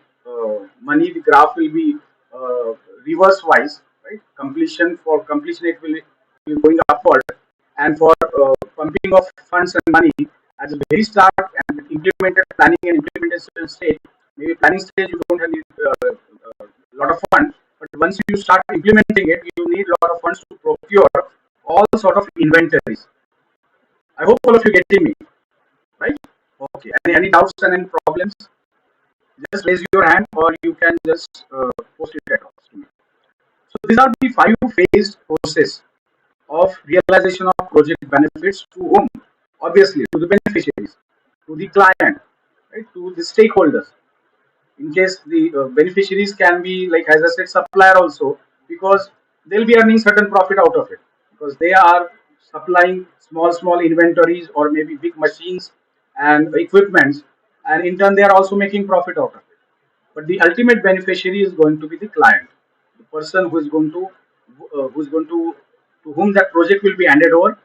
money. The graph will be reverse wise, right? Completion, for completion it will be going upward, and for pumping of funds and money at the very start and implemented planning and implementation stage. Maybe planning stage you don't have a lot of funds, but once you start implementing it, you need a lot of funds to procure all sort of inventories. I hope all of you getting me, right? Okay. Any doubts and any problems? Just raise your hand, or you can just post it across to me. So these are the 5 phase process. of realization of project benefits to whom? Obviously, to the beneficiaries, to the client, right, to the stakeholders. In case the beneficiaries can be, like as I said, supplier also, because they'll be earning certain profit out of it, because they are supplying small inventories or maybe big machines and equipments, and in turn they are also making profit out of it. But the ultimate beneficiary is going to be the client, the person who's going to whom that project will be handed over,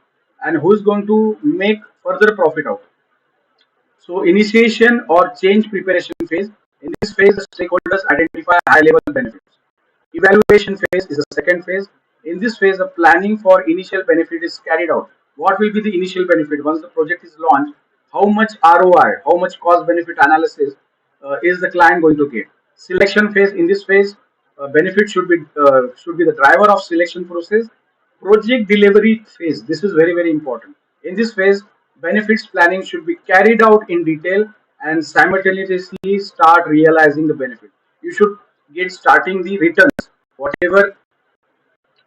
and who's going to make further profit out. So initiation or change preparation phase. In this phase, the stakeholders identify high-level benefits. Evaluation phase is the second phase. In this phase, the planning for initial benefit is carried out. What will be the initial benefit once the project is launched? How much ROI, how much cost benefit analysis is the client going to get? Selection phase. In this phase, benefit should be the driver of selection process. Project delivery phase. This is very very important. In this phase, benefits planning should be carried out in detail and simultaneously start realizing the benefit. You should get starting the returns, whatever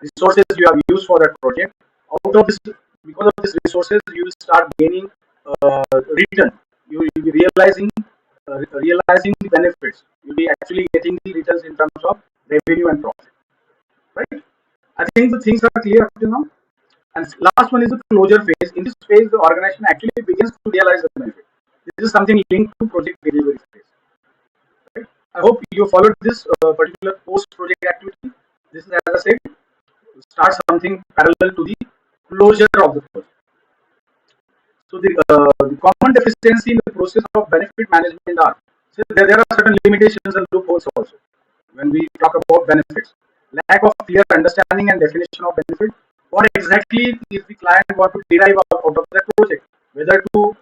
resources you have used for that project. Out of this, because of these resources, you will start gaining return. You will be realizing the benefits. You'll be actually getting the returns in terms of revenue and profit. Right? I think the things are clear up till now. And last one is the closure phase. In this phase, the organization actually begins to realize the benefit. This is something linked to project delivery phase. Right? I hope you followed this particular post-project activity. This is, as I said, start something parallel to the closure of the project. So the common deficiency in the process of benefit management are, so there are certain limitations and loopholes also when we talk about benefits. Lack of clear understanding and definition of benefit. What exactly is the client want to derive out of that project? Whether to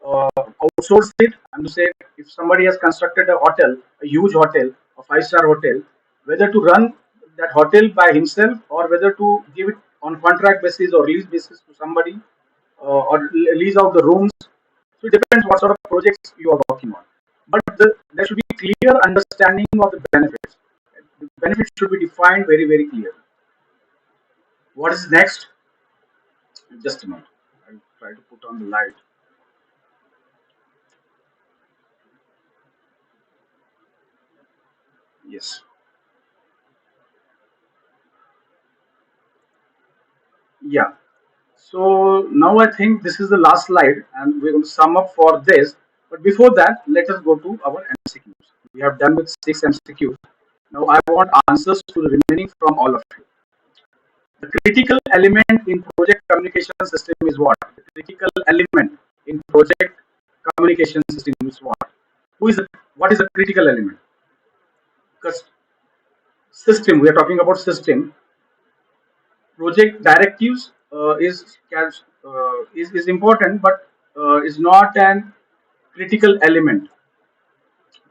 outsource it, and to say if somebody has constructed a hotel, a huge hotel, a five-star hotel, whether to run that hotel by himself or whether to give it on contract basis or lease basis to somebody or lease out the rooms. So it depends what sort of projects you are working on. But there should be clear understanding of the benefits. The benefits should be defined very, very clearly. What is next? Just a moment. I'll try to put on the light. Yes. Yeah. So now I think this is the last slide, and we're going to sum up for this. But before that, let us go to our MCQs. We have done with 6 MCQs. Now I want answers to the remaining from all of you. The critical element in project communication system is what? The critical element in project communication system is what? What is a critical element? Because system, we are talking about system. Project directives is important, but is not an critical element.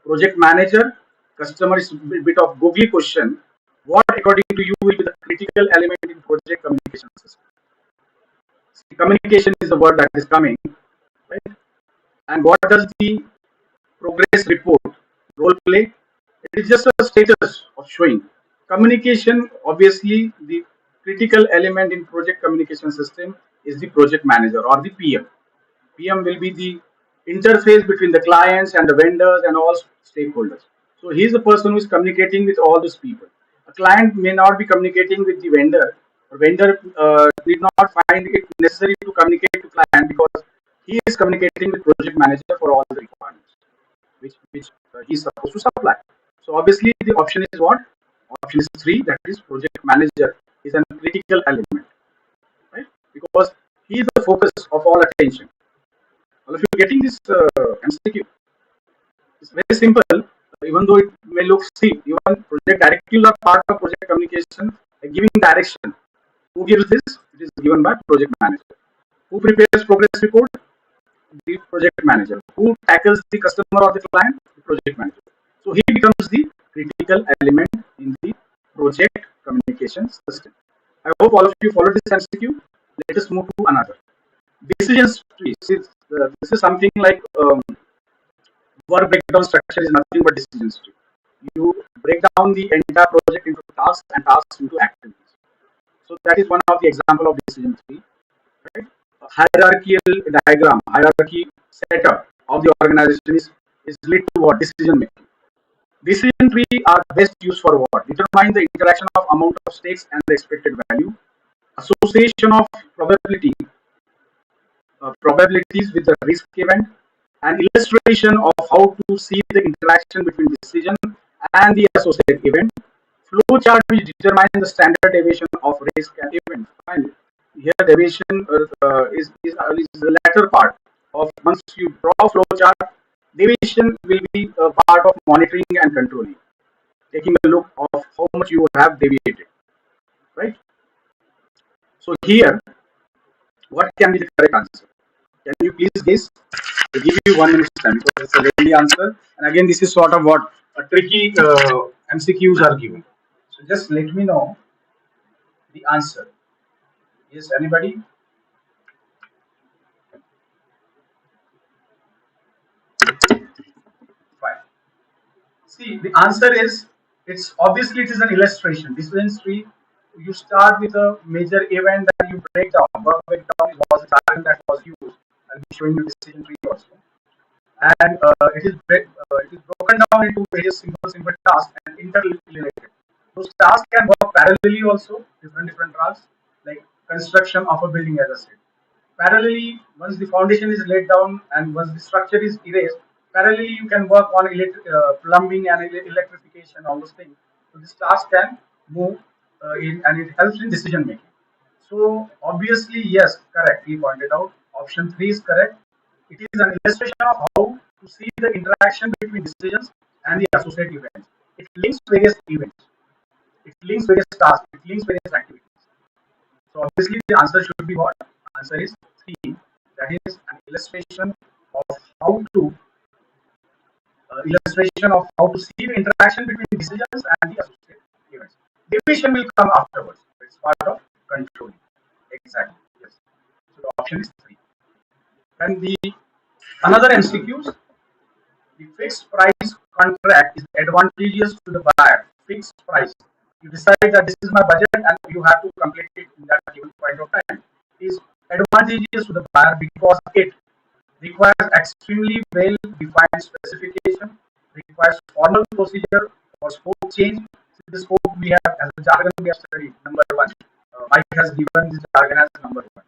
Project manager, customer is a bit of googly question. What, according to you, will be the critical element in project communication system? See, communication is the word that is coming, right? And what does the progress report role play? It is just a status of showing. Communication, obviously, the critical element in project communication system is the project manager or the PM. PM will be the interface between the clients and the vendors and all stakeholders. So he is the person who is communicating with all those people. A client may not be communicating with the vendor. A vendor did not find it necessary to communicate to client because he is communicating with project manager for all the requirements which he is supposed to supply. So obviously the option is what? Option is three. That is project manager is a critical element, right? Because he is the focus of all attention. Well, if you're getting this MCQ, it's very simple. Even though it may look steep, even project directives are part of project communication, like giving direction. Who gives this? It is given by project manager. Who prepares progress report? The project manager. Who tackles the customer or the client? The project manager. So he becomes the critical element in the project communication system. I hope all of you followed this MCQ. Let us move to another. Decisions tree. This is something like work breakdown structure is nothing but decisions tree. You break down the entire project into tasks and tasks into activities. So that is one of the example of decision tree. Right? A hierarchical diagram, hierarchy setup of the organization is lead to what decision making. Decision tree are best used for what? Determine the interaction of amount of stakes and the expected value, association of probabilities with the risk event, an illustration of how to see the interaction between decision and the associated event. Flow chart will determine the standard deviation of risk and event. And here deviation is the latter part of once you draw flow chart, deviation will be a part of monitoring and controlling, taking a look of how much you have deviated, right? So here, what can be the correct answer? Can you please guess? I give you 1 minute time because it's a ready answer. And again, this is sort of what a tricky MCQs are given. So just let me know the answer. Yes, anybody? Fine. See, the answer is it's obviously it is an illustration. Decision tree. You start with a major event that you break down. Work breakdown was the jargon that was used. I'll be showing you decision tree also. And it is broken down into various simple tasks and interrelated. Those tasks can work parallelly also, different tasks like construction of a building, as I said. Parallelly, once the foundation is laid down and once the structure is erased, parallelly you can work on plumbing and electrification, all those things. So this task can move and it helps in decision making. So obviously, yes, correct. He pointed out option three is correct. It is an illustration of how to see the interaction between decisions and the associated events. It links various events. It links various tasks. It links various activities. So obviously, the answer should be what? Answer is three. That is an illustration of how to see the interaction between decisions and the associated events. Division will come afterwards. It's part of controlling. Exactly. Yes. So the option is three. And the another MCQs, the fixed price contract is advantageous to the buyer. Fixed price. You decide that this is my budget and you have to complete it in that given point of time. Is advantageous to the buyer because it requires extremely well defined specification, requires formal procedure for scope change. The scope we have as a jargon we have studied, number one. Mike has given this jargon as number one.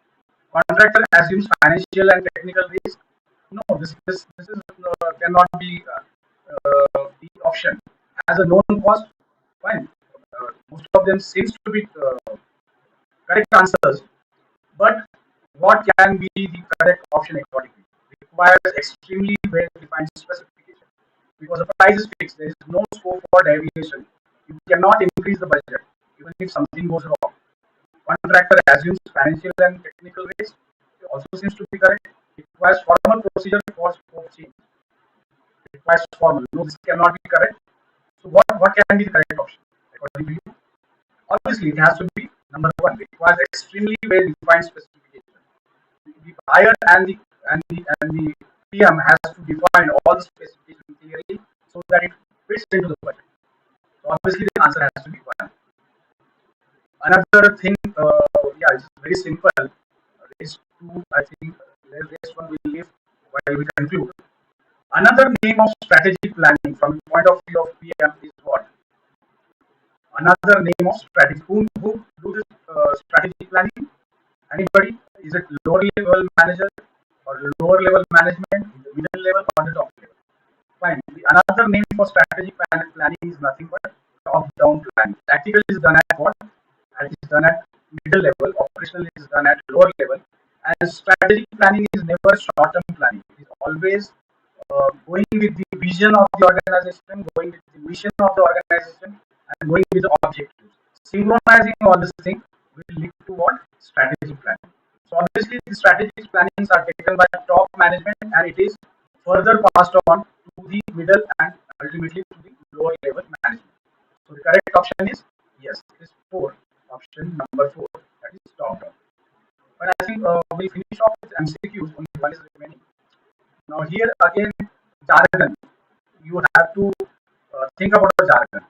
Contractor assumes financial and technical risk. No, this is cannot be the option. As a known cost, fine. Most of them seems to be correct answers, but what can be the correct option accordingly? Requires extremely well defined specification because the price is fixed. There is no scope for deviation. You cannot increase the budget even if something goes wrong. Contractor assumes financial and technical risk. It also seems to be correct. It requires formal procedure for scope change. It requires formal. No, this cannot be correct. So what can be the correct option according to you? Obviously, it has to be number one. It requires extremely well defined specification. The buyer and the PM has to define all the specification clearly so that it fits into the budget. So obviously, the answer has to be one. Another thing, yeah, it's very simple. Race two, I think, race one will leave while we conclude. Another name of strategic planning from the point of view of PM is what? Another name of strategy. Who do this strategic planning? Anybody? Is it lower level manager or lower level management, the middle level or the top level? Fine. Another name for strategic planning is nothing but top-down planning. Tactical is done at what? It is done at middle level. Operational is done at lower level. And strategic planning is never short-term planning. It is always going with the vision of the organization, going with the mission of the organization, and going with the objectives. Synchronizing all these things will lead to what? Strategic planning. So obviously, the strategic plannings are taken by top management, and it is further passed on to the middle and ultimately to the lower level management. So the correct option is yes, it is four. Option number four, that is top down. But I think we finish off with MCQs. Only one is remaining. Now here again, jargon. You have to think about the jargon.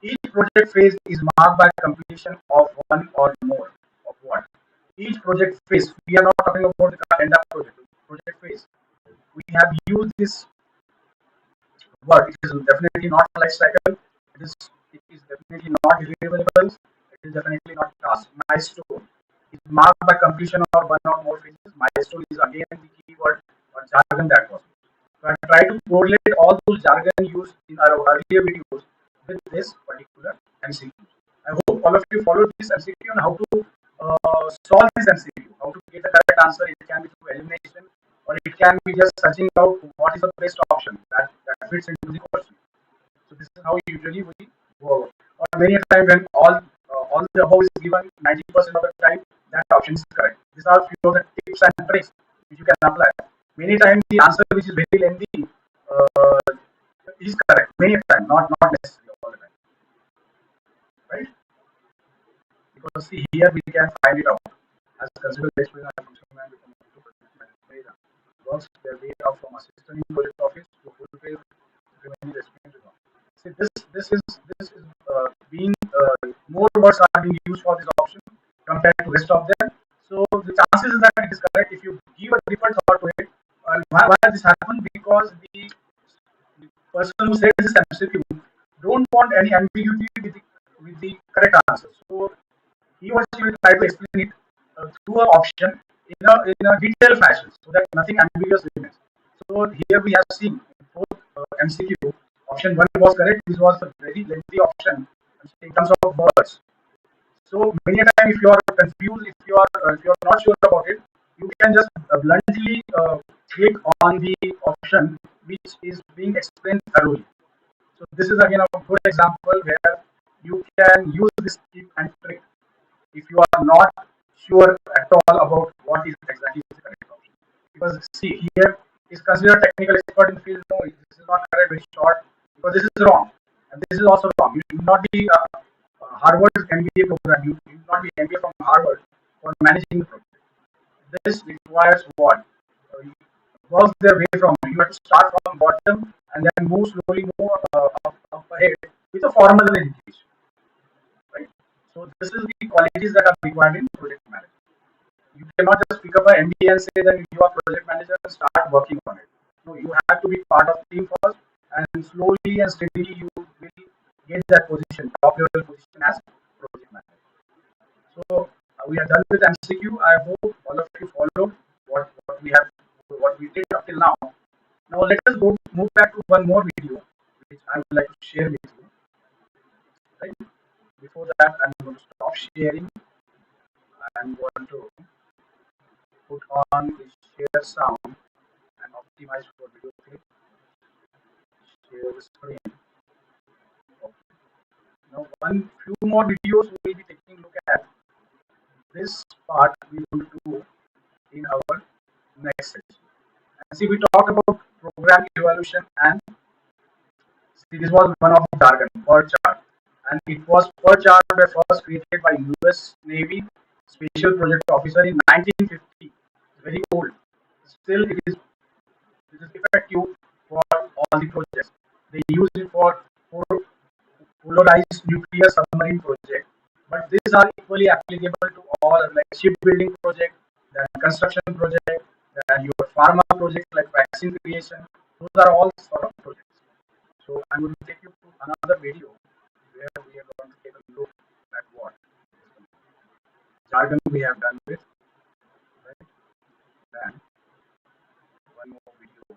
Each project phase is marked by completion of one or more. each project phase. We are not talking about the end up project phase. We have used this word. It is definitely not life cycle. It is definitely not deliverables. It is definitely not task. Milestone is marked by completion of one or more phases. Milestone is again the keyword or jargon that was. So I try to correlate all those jargon used in our earlier videos with this particular MCQ. I hope all of you followed this MCQ and how to solve this MCQ, how to get the correct answer. It can be through elimination or it can be just searching out what is the best option that fits into the question. So this is how usually we go. Or many a time when all the above is given, 90% of the time that option is correct. These are few of the tips and tricks which you can apply. Many times the answer which is very lengthy is correct. Many a time, not necessarily all the time, right? Because see here we can find it out. As considered explainer function man become to project works their way up from assistant in project office to fulfill remaining responsibility. See this is being more words are being used for this option compared to rest of them. So the chances is that it is correct if you give a different thought to it. Why this happened? Because the person who says this MCQ don't want any ambiguity with the correct answer. So he or she will try to explain it through an option in a detailed fashion so that nothing ambiguous remains. So here we have seen both MCQ. Option 1 was correct. This was a very lengthy option in terms of words. So many a time, if you are confused, if you are not sure about it, you can just bluntly click on the option which is being explained thoroughly. So this is again a good example where you can use this tip and trick if you are not sure at all about what is exactly the correct option. Because see here is considered technical expert in the field. No, this is not correct. Very short because this is wrong and this is also wrong. You should not be Harvard's MBA program. You should not be MBA from Harvard for managing the project. This requires what? Works their way from. You have to start from bottom and then move slowly up ahead with a formal education, right? So this is the qualities that are required in project management. You cannot just pick up an MBA and say that you are project manager and start working on it. No, you have to be part of the team first, and slowly and steadily you will get that position, top level position as project manager. So we are done with MCQ. I hope all of you followed what we did up till now. Now let us move back to one more video which I would like to share with you. Right? Before that, I'm going to stop sharing. I'm going to put on the share sound and optimize for video clip. Share the screen. Okay. Now, one few more videos we will be taking a look at. This part we will do in our next session. And see, we talked about program evaluation, and see, this was one of the jargon per chart, and it was per chart were first created by U.S. Navy Special Project Officer in 1950. Very old. Still, it is effective for all the projects. They use it for polarized nuclear submarine project, but these are equally applicable to all like shipbuilding project, then construction project, then your pharma project like vaccine creation. Those are all sort of projects. So I'm going to take you to another video where we are going to take a look at what jargon we have done with. Right? Then one more video.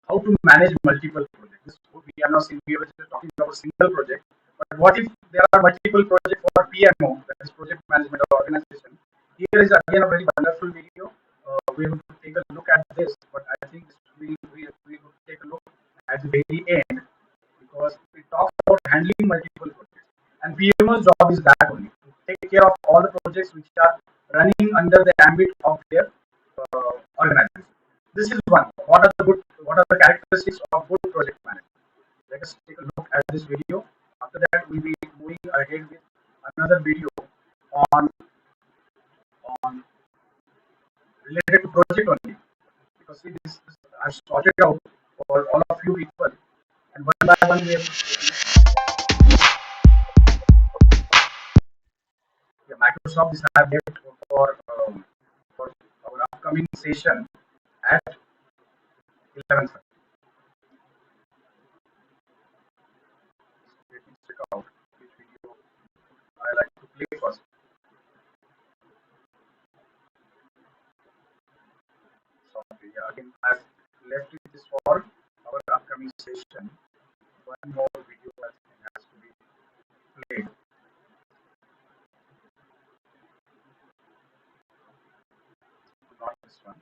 How to manage multiple projects. This, we are not we are just talking about a single project, but what if there are multiple projects for PMO, that is project management or organization? Here is again a very wonderful video. We will take a look at this, but I think we will take a look at the very end because we talk about handling multiple projects, and PMO's job is that only to take care of all the projects which are running under the ambit of their organization. This is one. What are the characteristics of good project management? Let us take a look at this video. After that, we'll be moving ahead with another video on on related to project only. Because see, this I've sorted out for all of you people, and one by one we have Microsoft is have left for our upcoming session at 11:30. Let me check out which video I like to play first. Sorry, yeah, again, I've left this for our upcoming session. One more video has to be played. Not this one.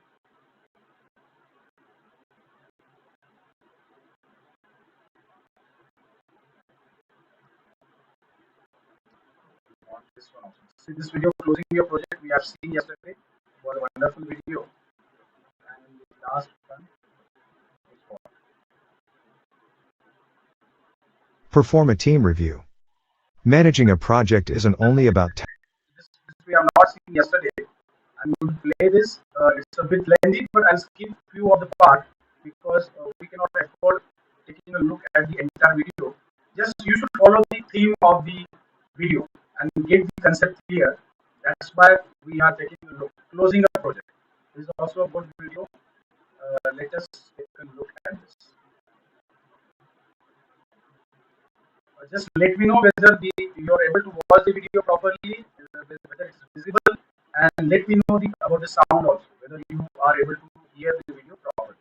Want this one also. See this video closing your project we have seen yesterday was a wonderful video. And the last one is for Perform a team review. Managing a project isn't only about this we have not seen yesterday. I'm going to play this. It's a bit lengthy, but I'll skip few of the part because we cannot afford taking a look at the entire video. Just you should follow the theme of the video and get the concept clear. That's why we are taking a look. Closing a project. This is also a good video. Let us take a look at this. Just let me know whether you are able to watch the video properly, whether it's visible, and let me know about the sound also, whether you are able to hear the video properly.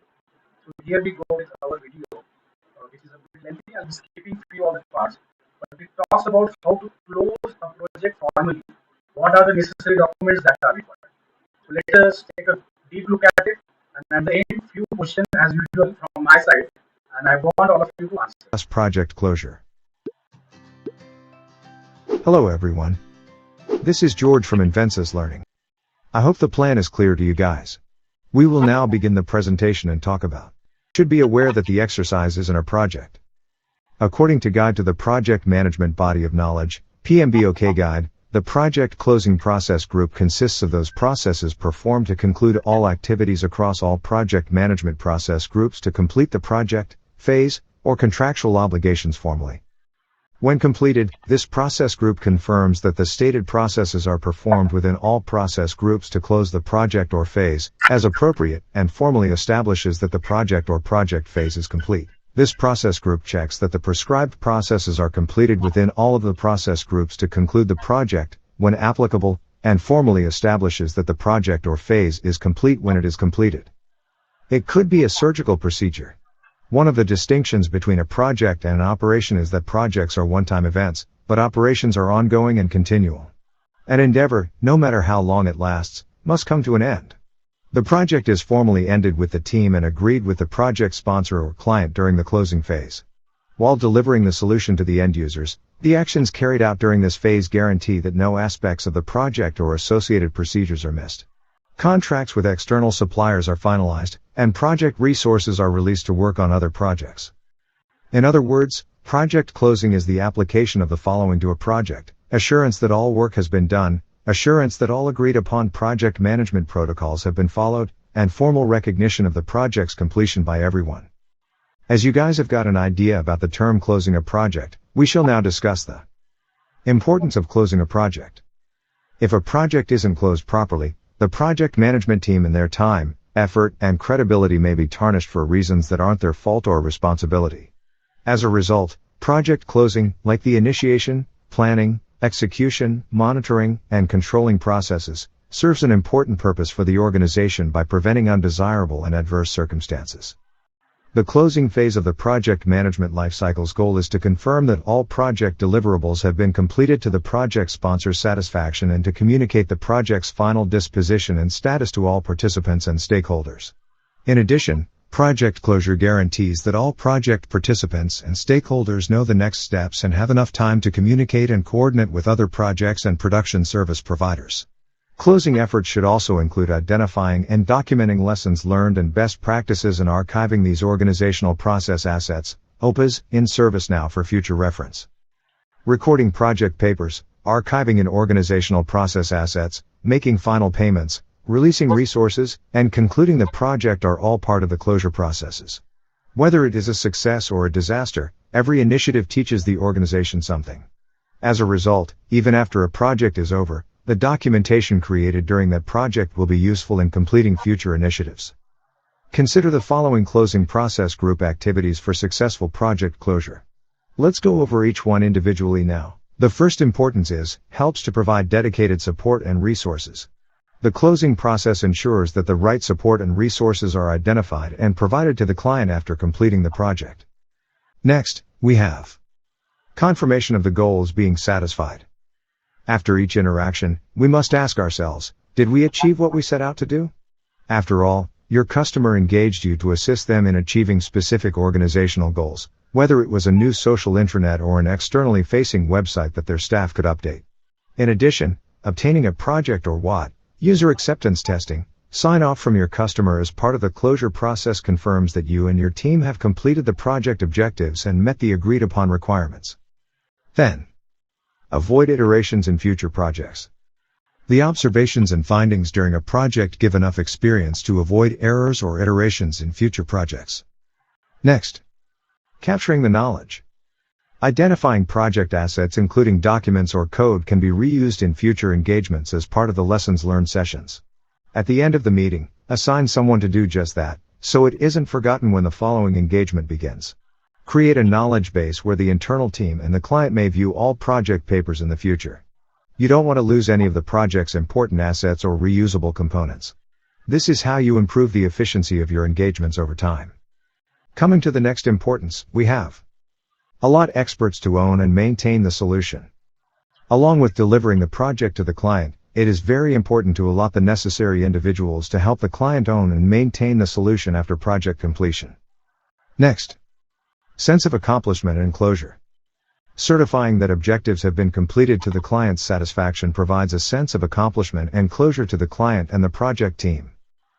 So here we go with our video, which is a bit lengthy. I'll be skipping few of the parts, but it talks about how to close a project formally. What are the necessary documents that are required? So let us take a deep look at it, and at the end, few questions as usual from my side, and I want all of you to answer. project closure. Hello everyone. This is George from Invensys Learning. I hope the plan is clear to you guys. We will now begin the presentation and talk about. Should be aware that the exercise is in a project. According to Guide to the Project Management Body of Knowledge, PMBOK Guide, the project closing process group consists of those processes performed to conclude all activities across all project management process groups to complete the project, phase, or contractual obligations formally. When completed, this process group confirms that the stated processes are performed within all process groups to close the project or phase, as appropriate, and formally establishes that the project or project phase is complete. This process group checks that the prescribed processes are completed within all of the process groups to conclude the project, when applicable, and formally establishes that the project or phase is complete when it is completed. It could be a surgical procedure. One of the distinctions between a project and an operation is that projects are one-time events, but operations are ongoing and continual. An endeavor, no matter how long it lasts, must come to an end. The project is formally ended with the team and agreed with the project sponsor or client during the closing phase. While delivering the solution to the end users, the actions carried out during this phase guarantee that no aspects of the project or associated procedures are missed. Contracts with external suppliers are finalized, and project resources are released to work on other projects. In other words, project closing is the application of the following to a project: assurance that all work has been done, assurance that all agreed upon project management protocols have been followed, and formal recognition of the project's completion by everyone. As you guys have got an idea about the term closing a project, we shall now discuss the importance of closing a project. If a project isn't closed properly, the project management team and their time, effort, and credibility may be tarnished for reasons that aren't their fault or responsibility. As a result, project closing, like the initiation, planning, execution, monitoring, and controlling processes, serves an important purpose for the organization by preventing undesirable and adverse circumstances. The closing phase of the project management lifecycle's goal is to confirm that all project deliverables have been completed to the project sponsor's satisfaction and to communicate the project's final disposition and status to all participants and stakeholders. In addition, project closure guarantees that all project participants and stakeholders know the next steps and have enough time to communicate and coordinate with other projects and production service providers. Closing efforts should also include identifying and documenting lessons learned and best practices and archiving these organizational process assets, OPAs, in ServiceNow for future reference. Recording project papers, archiving in organizational process assets, making final payments, releasing resources, and concluding the project are all part of the closure processes. Whether it is a success or a disaster, every initiative teaches the organization something. As a result, even after a project is over, the documentation created during that project will be useful in completing future initiatives. Consider the following closing process group activities for successful project closure. Let's go over each one individually now. The first importance is, helps to provide dedicated support and resources. The closing process ensures that the right support and resources are identified and provided to the client after completing the project. Next, we have confirmation of the goals being satisfied. After each interaction, we must ask ourselves, did we achieve what we set out to do? After all, your customer engaged you to assist them in achieving specific organizational goals, whether it was a new social intranet or an externally facing website that their staff could update. In addition, obtaining a project or what, user acceptance testing, sign-off from your customer as part of the closure process confirms that you and your team have completed the project objectives and met the agreed-upon requirements. Then, avoid iterations in future projects. The observations and findings during a project give enough experience to avoid errors or iterations in future projects. Next, capturing the knowledge. Identifying project assets including documents or code can be reused in future engagements as part of the lessons learned sessions. At the end of the meeting, assign someone to do just that, so it isn't forgotten when the following engagement begins. Create a knowledge base where the internal team and the client may view all project papers in the future. You don't want to lose any of the project's important assets or reusable components. This is how you improve the efficiency of your engagements over time. Coming to the next importance, we have allot experts to own and maintain the solution. Along with delivering the project to the client, it is very important to allot the necessary individuals to help the client own and maintain the solution after project completion. Next, sense of accomplishment and closure. Certifying that objectives have been completed to the client's satisfaction provides a sense of accomplishment and closure to the client and the project team.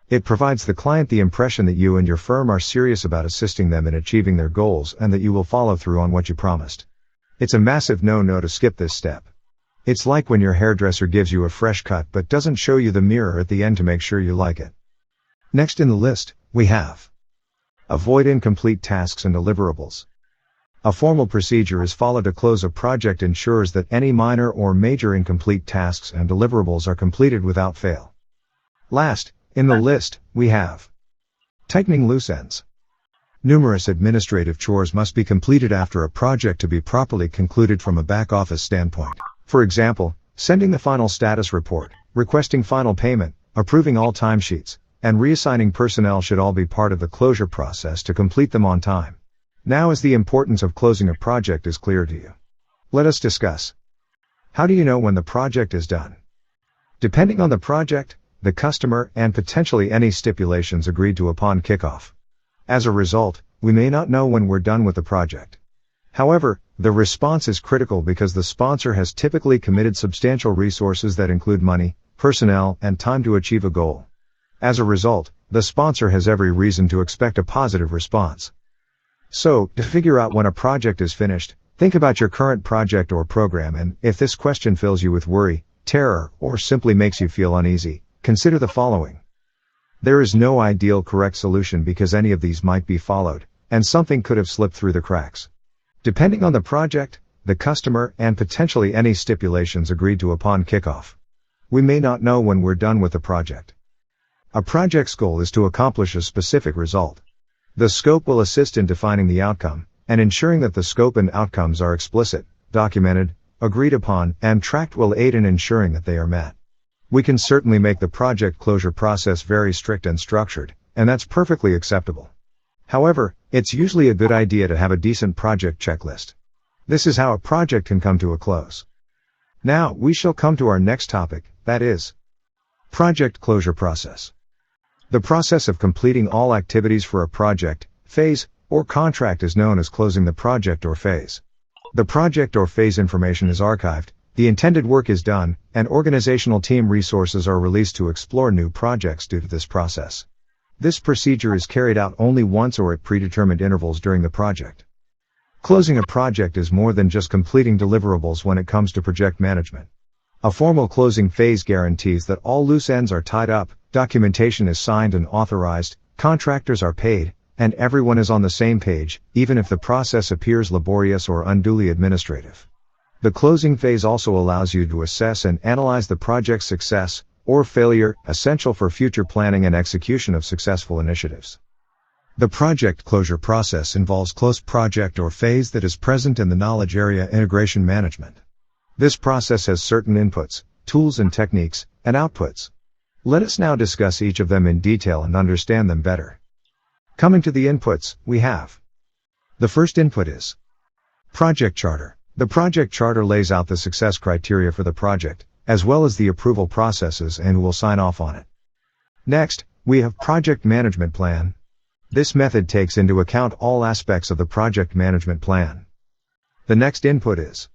It provides the client the impression that you and your firm are serious about assisting them in achieving their goals and that you will follow through on what you promised. It's a massive no-no to skip this step. It's like when your hairdresser gives you a fresh cut but doesn't show you the mirror at the end to make sure you like it. Next in the list, we have avoid incomplete tasks and deliverables. A formal procedure is followed to close a project ensures that any minor or major incomplete tasks and deliverables are completed without fail. Last, in the list, we have tightening loose ends. Numerous administrative chores must be completed after a project to be properly concluded from a back-office standpoint. For example, sending the final status report, requesting final payment, approving all timesheets, and reassigning personnel should all be part of the closure process to complete them on time. Now as the importance of closing a project is clear to you, let us discuss. How do you know when the project is done? Depending on the project, the customer, and potentially any stipulations agreed to upon kickoff. As a result, we may not know when we're done with the project. However, the response is critical because the sponsor has typically committed substantial resources that include money, personnel, and time to achieve a goal. As a result, the sponsor has every reason to expect a positive response. So, to figure out when a project is finished, think about your current project or program and, if this question fills you with worry, terror, or simply makes you feel uneasy, consider the following. There is no ideal correct solution because any of these might be followed, and something could have slipped through the cracks. Depending on the project, the customer, and potentially any stipulations agreed to upon kickoff, we may not know when we're done with the project. A project's goal is to accomplish a specific result. The scope will assist in defining the outcome, and ensuring that the scope and outcomes are explicit, documented, agreed upon, and tracked will aid in ensuring that they are met. We can certainly make the project closure process very strict and structured, and that's perfectly acceptable. However, it's usually a good idea to have a decent project checklist. This is how a project can come to a close. Now, we shall come to our next topic, that is, project closure process. The process of completing all activities for a project, phase, or contract is known as closing the project or phase. The project or phase information is archived, the intended work is done, and organizational team resources are released to explore new projects due to this process. This procedure is carried out only once or at predetermined intervals during the project. Closing a project is more than just completing deliverables when it comes to project management. A formal closing phase guarantees that all loose ends are tied up, documentation is signed and authorized, contractors are paid, and everyone is on the same page, even if the process appears laborious or unduly administrative. The closing phase also allows you to assess and analyze the project's success or failure, essential for future planning and execution of successful initiatives. The project closure process involves close project or phase that is present in the knowledge area integration management. This process has certain inputs, tools and techniques, and outputs. Let us now discuss each of them in detail and understand them better. Coming to the inputs, we have. The first input is Project Charter. The project charter lays out the success criteria for the project, as well as the approval processes and who will sign off on it. Next, we have Project Management Plan. This method takes into account all aspects of the project management plan. The next input is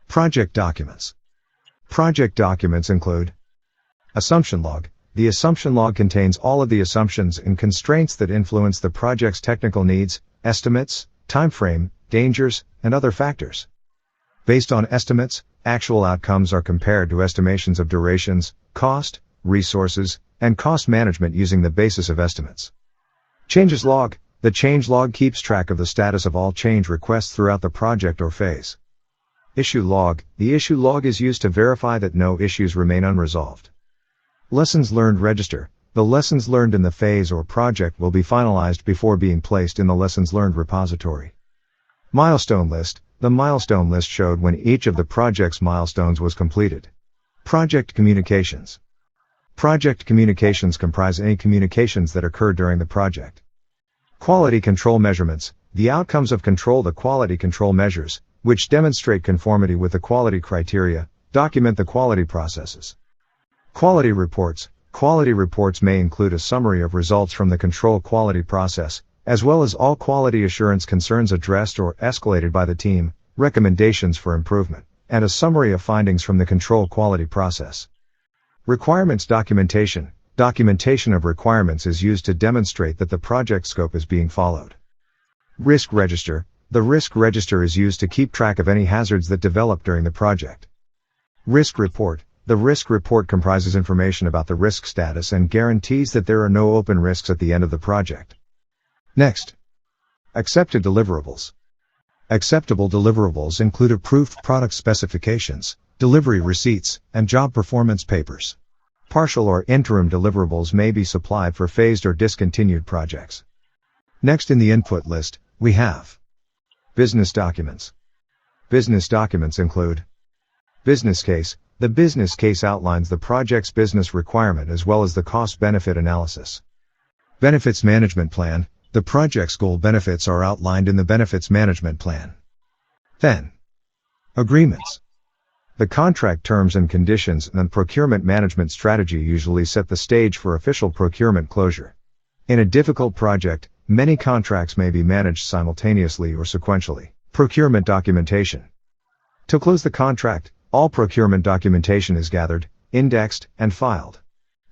Project Documents. Project documents include Assumption Log. The assumption log contains all of the assumptions and constraints that influence the project's technical needs, estimates, time frame, dangers, and other factors. Based on estimates, actual outcomes are compared to estimations of durations, cost, resources, and cost management using the basis of estimates. Changes Log. The change log keeps track of the status of all change requests throughout the project or phase. Issue Log. The issue log is used to verify that no issues remain unresolved. Lessons Learned Register. The lessons learned in the phase or project will be finalized before being placed in the Lessons Learned repository. Milestone List. The milestone list showed when each of the project's milestones was completed. Project Communications. Project communications comprise any communications that occur during the project. Quality Control Measurements. The outcomes of control. The quality control measures, which demonstrate conformity with the quality criteria, document the quality processes. Quality Reports. Quality reports may include a summary of results from the control quality process, as well as all quality assurance concerns addressed or escalated by the team, recommendations for improvement, and a summary of findings from the control quality process. Requirements Documentation. Documentation of requirements is used to demonstrate that the project scope is being followed. Risk Register. The risk register is used to keep track of any hazards that develop during the project. Risk Report. The risk report comprises information about the risk status and guarantees that there are no open risks at the end of the project. Next. Accepted Deliverables. Acceptable deliverables include approved product specifications, delivery receipts, and job performance papers. Partial or interim deliverables may be supplied for phased or discontinued projects. Next in the input list, we have Business Documents. Business documents include Business Case. The business case outlines the project's business requirement as well as the cost-benefit analysis. Benefits Management Plan. The project's goal benefits are outlined in the Benefits Management Plan. Then, Agreements. The contract terms and conditions and procurement management strategy usually set the stage for official procurement closure. In a difficult project, many contracts may be managed simultaneously or sequentially. Procurement Documentation. To close the contract, all procurement documentation is gathered, indexed, and filed.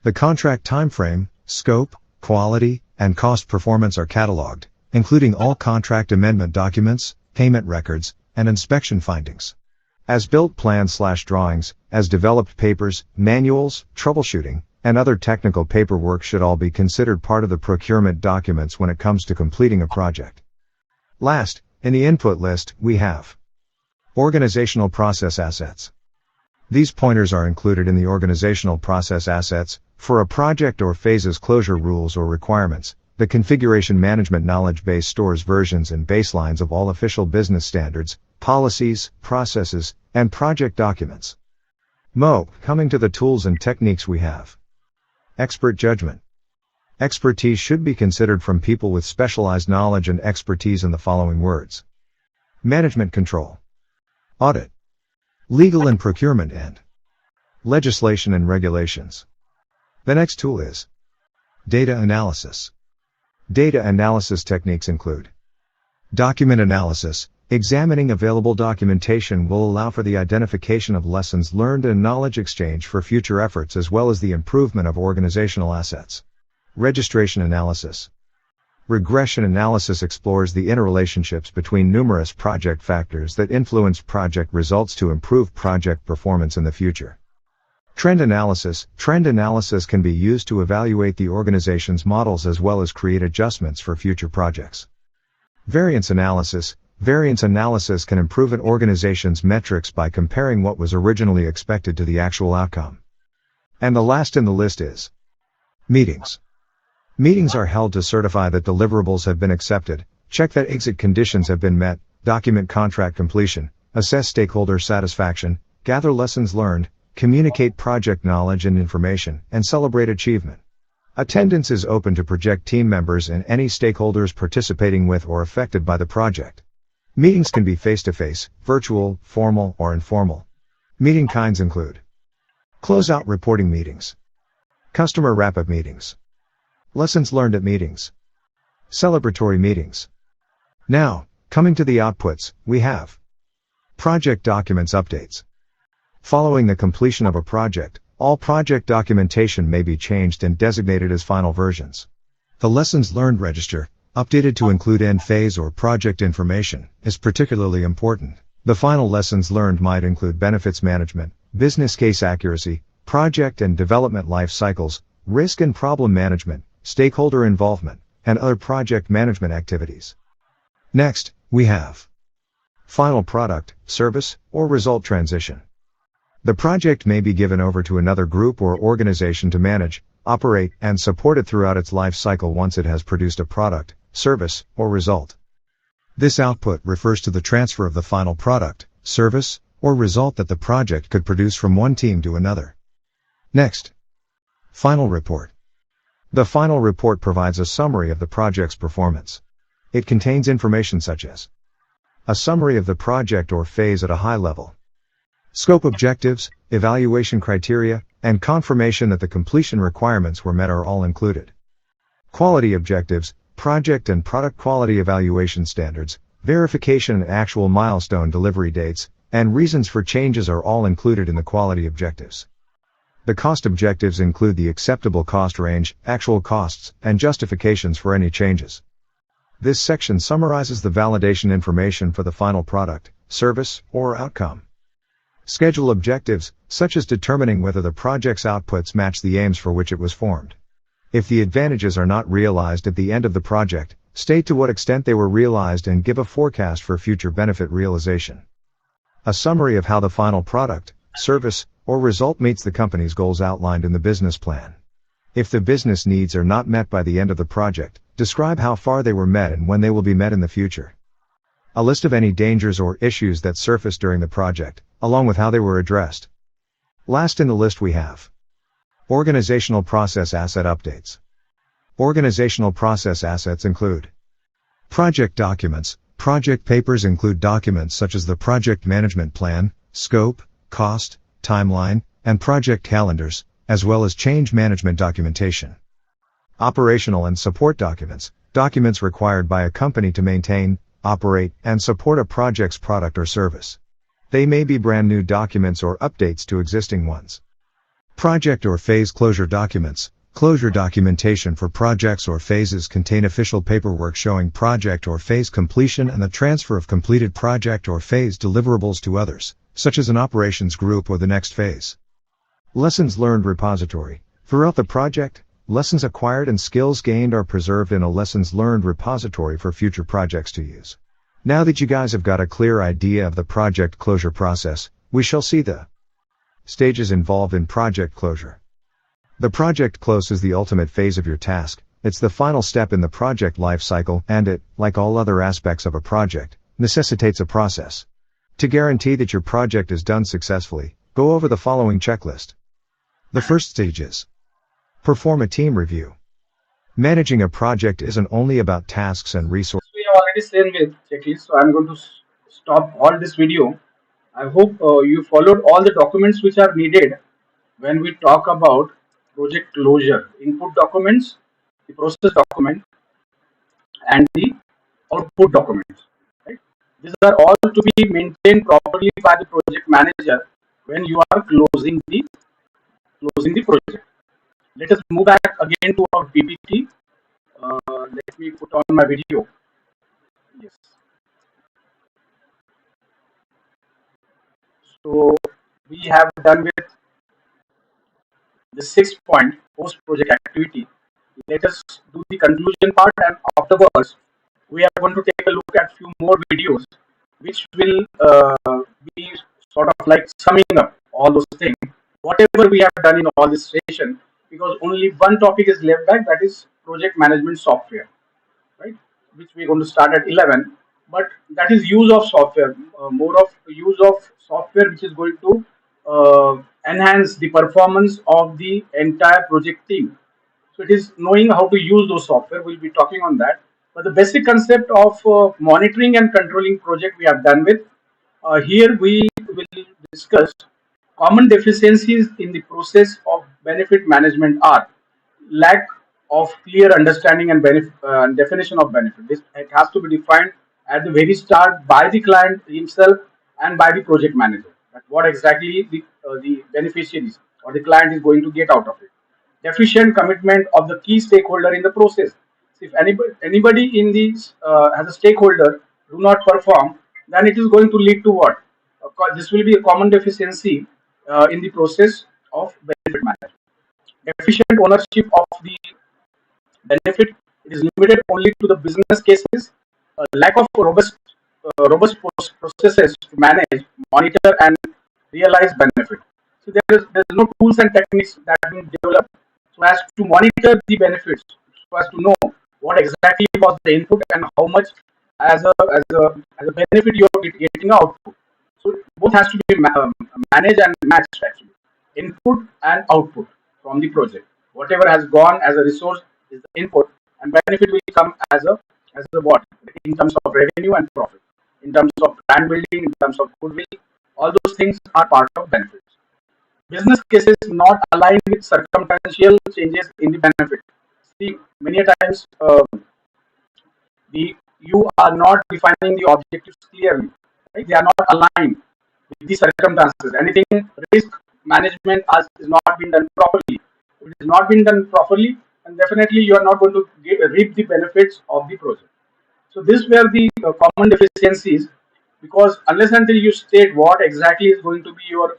The contract timeframe, scope, quality, and cost performance are cataloged, including all contract amendment documents, payment records, and inspection findings. As-built plans/drawings, as-developed papers, manuals, troubleshooting, and other technical paperwork should all be considered part of the procurement documents when it comes to completing a project. Last, in the input list, we have Organizational Process Assets. These pointers are included in the organizational process assets for a project or phase's closure rules or requirements. The Configuration Management Knowledge Base stores versions and baselines of all official business standards, policies, processes, and project documents. Coming to the tools and techniques we have. Expert Judgment. Expertise should be considered from people with specialized knowledge and expertise in the following words: Management Control, Audit, Legal and Procurement, and Legislation and Regulations. The next tool is Data Analysis. Data analysis techniques include Document Analysis. Examining available documentation will allow for the identification of lessons learned and knowledge exchange for future efforts as well as the improvement of organizational assets. Registration Analysis. Regression analysis explores the interrelationships between numerous project factors that influence project results to improve project performance in the future. Trend analysis. Trend analysis can be used to evaluate the organization's models as well as create adjustments for future projects. Variance analysis. variance analysis can improve an organization's metrics by comparing what was originally expected to the actual outcome. And the last in the list is meetings. Meetings are held to certify that deliverables have been accepted, check that exit conditions have been met, document contract completion, assess stakeholder satisfaction, gather lessons learned, communicate project knowledge and information, and celebrate achievement. Attendance is open to project team members and any stakeholders participating with or affected by the project. Meetings can be face-to-face, virtual, formal, or informal. Meeting kinds include closeout reporting meetings, customer wrap-up meetings, lessons learned at meetings, celebratory meetings. Now, coming to the outputs, we have project documents updates. Following the completion of a project, all project documentation may be changed and designated as final versions. The lessons learned register, updated to include end phase or project information, is particularly important. The final lessons learned might include benefits management, business case accuracy, project and development life cycles, risk and problem management, stakeholder involvement, and other project management activities. Next, we have final product, service, or result transition. The project may be given over to another group or organization to manage, operate, and support it throughout its life cycle once it has produced a product, service, or result. This output refers to the transfer of the final product, service, or result that the project could produce from one team to another. Next, final report. The final report provides a summary of the project's performance. It contains information such as a summary of the project or phase at a high level, scope objectives, evaluation criteria, and confirmation that the completion requirements were met are all included. Quality objectives, project and product quality evaluation standards, verification and actual milestone delivery dates, and reasons for changes are all included in the quality objectives. The cost objectives include the acceptable cost range, actual costs, and justifications for any changes. This section summarizes the validation information for the final product, service, or outcome. Schedule objectives, such as determining whether the project's outputs match the aims for which it was formed. If the advantages are not realized at the end of the project, state to what extent they were realized and give a forecast for future benefit realization. A summary of how the final product, service, or result meets the company's goals outlined in the business plan. If the business needs are not met by the end of the project, describe how far they were met and when they will be met in the future. A list of any dangers or issues that surfaced during the project, along with how they were addressed. Last in the list we have organizational process asset updates. Organizational process assets include project documents. Project papers include documents such as the project management plan, scope, cost, timeline, and project calendars, as well as change management documentation. Operational and support documents, documents required by a company to maintain, operate, and support a project's product or service. They may be brand new documents or updates to existing ones. Project or phase closure documents. Closure documentation for projects or phases contain official paperwork showing project or phase completion and the transfer of completed project or phase deliverables to others, such as an operations group or the next phase. Lessons learned repository. Throughout the project, lessons acquired and skills gained are preserved in a lessons learned repository for future projects to use. Now that you guys have got a clear idea of the project closure process, we shall see the stages involved in project closure. The project close is the ultimate phase of your task. It's the final step in the project life cycle, and it, like all other aspects of a project, necessitates a process. To guarantee that your project is done successfully, go over the following checklist. The first stage is perform a team review. Managing a project isn't only about tasks and resources. We have already seen with checklist, so I'm going to stop all this video. I hope you followed all the documents which are needed when we talk about project closure: input documents, the process document, and the output documents. Right? These are all to be maintained properly by the project manager when you are closing the project. Let us move back again to our PPT. Let me put on my video. Yes. So we have done with the 6th point, post project activity. Let us do the conclusion part, and afterwards We are going to take a look at few more videos, which will be sort of like summing up all those things, whatever we have done in all this session, because only one topic is left back, that is project management software, right? Which we're going to start at 11. But that is use of software, more of use of software, which is going to enhance the performance of the entire project team. So it is knowing how to use those software. We'll be talking on that. But the basic concept of monitoring and controlling project we have done with. Here we will discuss common deficiencies in the process of benefit management are lack of clear understanding and definition of benefit. This it has to be defined at the very start by the client himself and by the project manager. That what exactly the beneficiaries or the client is going to get out of it. Deficient commitment of the key stakeholder in the process. If anybody in the as a stakeholder do not perform, then it is going to lead to what? This will be a common deficiency in the process of benefit management. Efficient ownership of the benefit, it is limited only to the business cases. Lack of robust processes to manage, monitor, and realize benefit. So there is no tools and techniques that have been developed so as to monitor the benefits, so as to know what exactly was the input and how much as a benefit you are getting out. So both has to be managed and matched actually. Input and output from the project. Whatever has gone as a resource is the input, and benefit will come as a what in terms of revenue and profit, in terms of brand building, in terms of goodwill. All those things are part of benefits. Business cases not aligned with circumstantial changes in the benefit. See, many times the you are not defining the objectives clearly. Right? They are not aligned with the circumstances. Anything risk management has is not been done properly. If it is not been done properly, and definitely you are not going to reap the benefits of the project. So these were the common deficiencies, because unless until you state what exactly is going to be your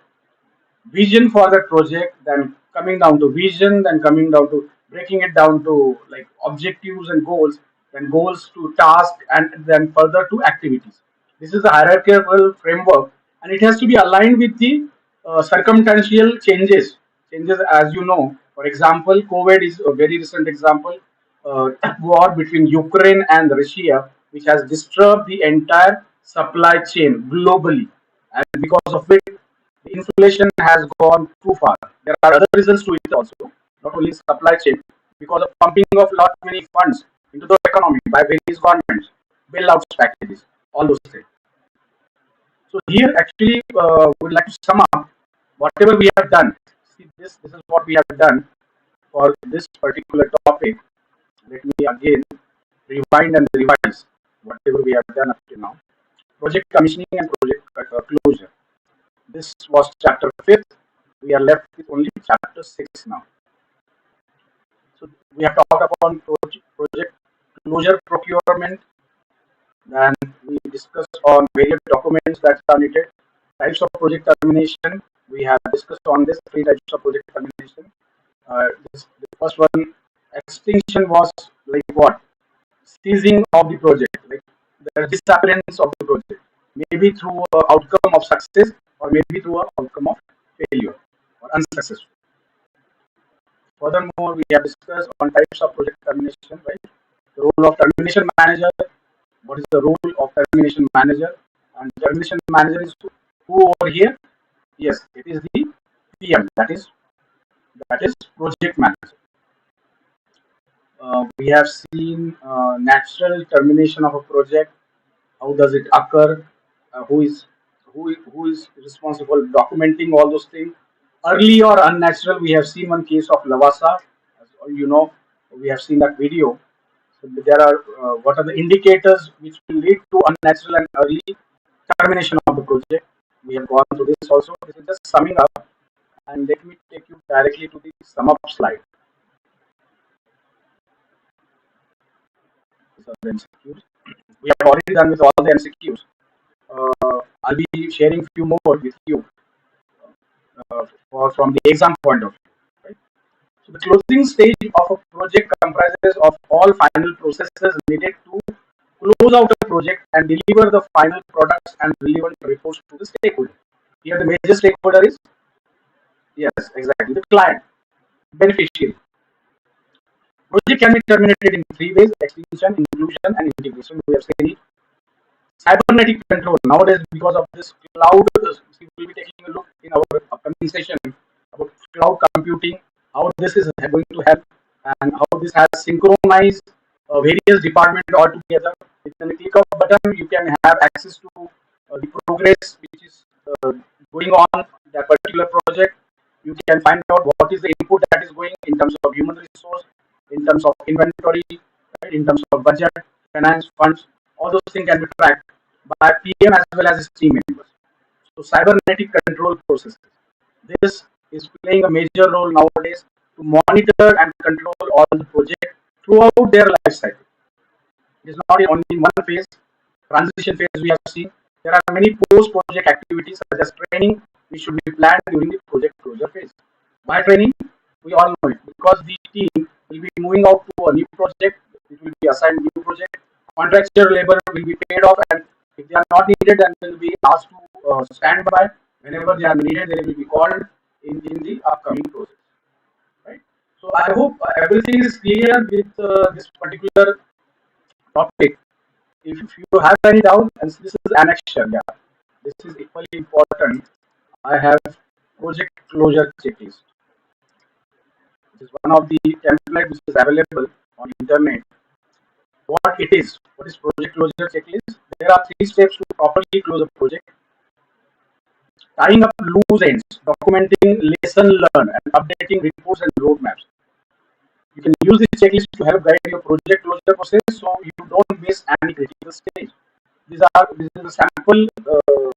vision for that project, then coming down to vision, then coming down to breaking it down to like objectives and goals, then goals to task, and then further to activities. This is a hierarchical framework, and it has to be aligned with the circumstantial changes, as you know. For example, COVID is a very recent example. War between Ukraine and Russia, which has disturbed the entire supply chain globally, and because of it the inflation has gone too far. There are other reasons to it also, not only supply chain, because of pumping of lot many funds into the economy by various governments, bailouts packages, all those things. So here actually would like to sum up whatever we have done. See, this is what we have done for this particular topic. Let me again rewind and revise whatever we have done up to now. Project commissioning and project closure. This was chapter 5th. We are left with only chapter 6 now. So we have talked about project closure procurement. Then we discussed on various documents that are needed. Types of project termination. We have discussed on this 3 types of project termination. The first one, extinction, was like what? Ceasing of the project, like the disappearance of the project, maybe through an outcome of success or maybe through an outcome of failure or unsuccessful. Furthermore, we have discussed on types of project termination, right? The role of termination manager. What is the role of termination manager? And termination manager is who over here? Yes, it is the PM. That is project manager. We have seen natural termination of a project. How does it occur? Who is responsible documenting all those things? Early or unnatural, we have seen one case of Lavasa. As all you know, we have seen that video. So there are what are the indicators which will lead to unnatural and early termination of the project. We have gone through this also. This is just summing up, and let me take you directly to the sum up slide. These are the MCQs. We have already done with all the MCQs. I'll be sharing few more with you from the exam point of view. Right? So the closing stage of a project comprises of all final processes needed to close out a project and deliver the final products and relevant reports to the stakeholder. Here the major stakeholder is, yes, exactly, the client, beneficiary. Project can be terminated in three ways: extinction, inclusion, and integration. We have seen it. Cybernetic control. Nowadays, because of this cloud, we will be taking a look in our upcoming session about cloud computing, how this is going to help, and how this has synchronized various departments all together. With a click of a button, you can have access to the progress which is going on that particular project. You can find out what is the input that is going in terms of human resource, in terms of inventory, right, in terms of budget, finance, funds. All those things can be tracked by PM as well as his team members. So cybernetic control processes. This is playing a major role nowadays to monitor and control all the projects throughout their life cycle. It is not only in one phase, transition phase we have seen. There are many post-project activities such as training which should be planned during the project closure phase. Why training? We all know it because the team will be moving out to a new project. It will be assigned new project. Contractual labor will be paid off, and if they are not needed, then they will be asked to stand by. Whenever they are needed, they will be called in the upcoming process. Right. So I hope everything is clear with this particular topic. If you have any doubt, and this is annexure, yeah, this is equally important. I have project closure checklist. This is one of the template which is available on internet. What it is? What is project closure checklist? There are three steps to properly close a project: tying up loose ends, documenting lesson learned, and updating reports and roadmaps. You can use this checklist to help guide your project closure process, so you don't miss any critical stage. This is a sample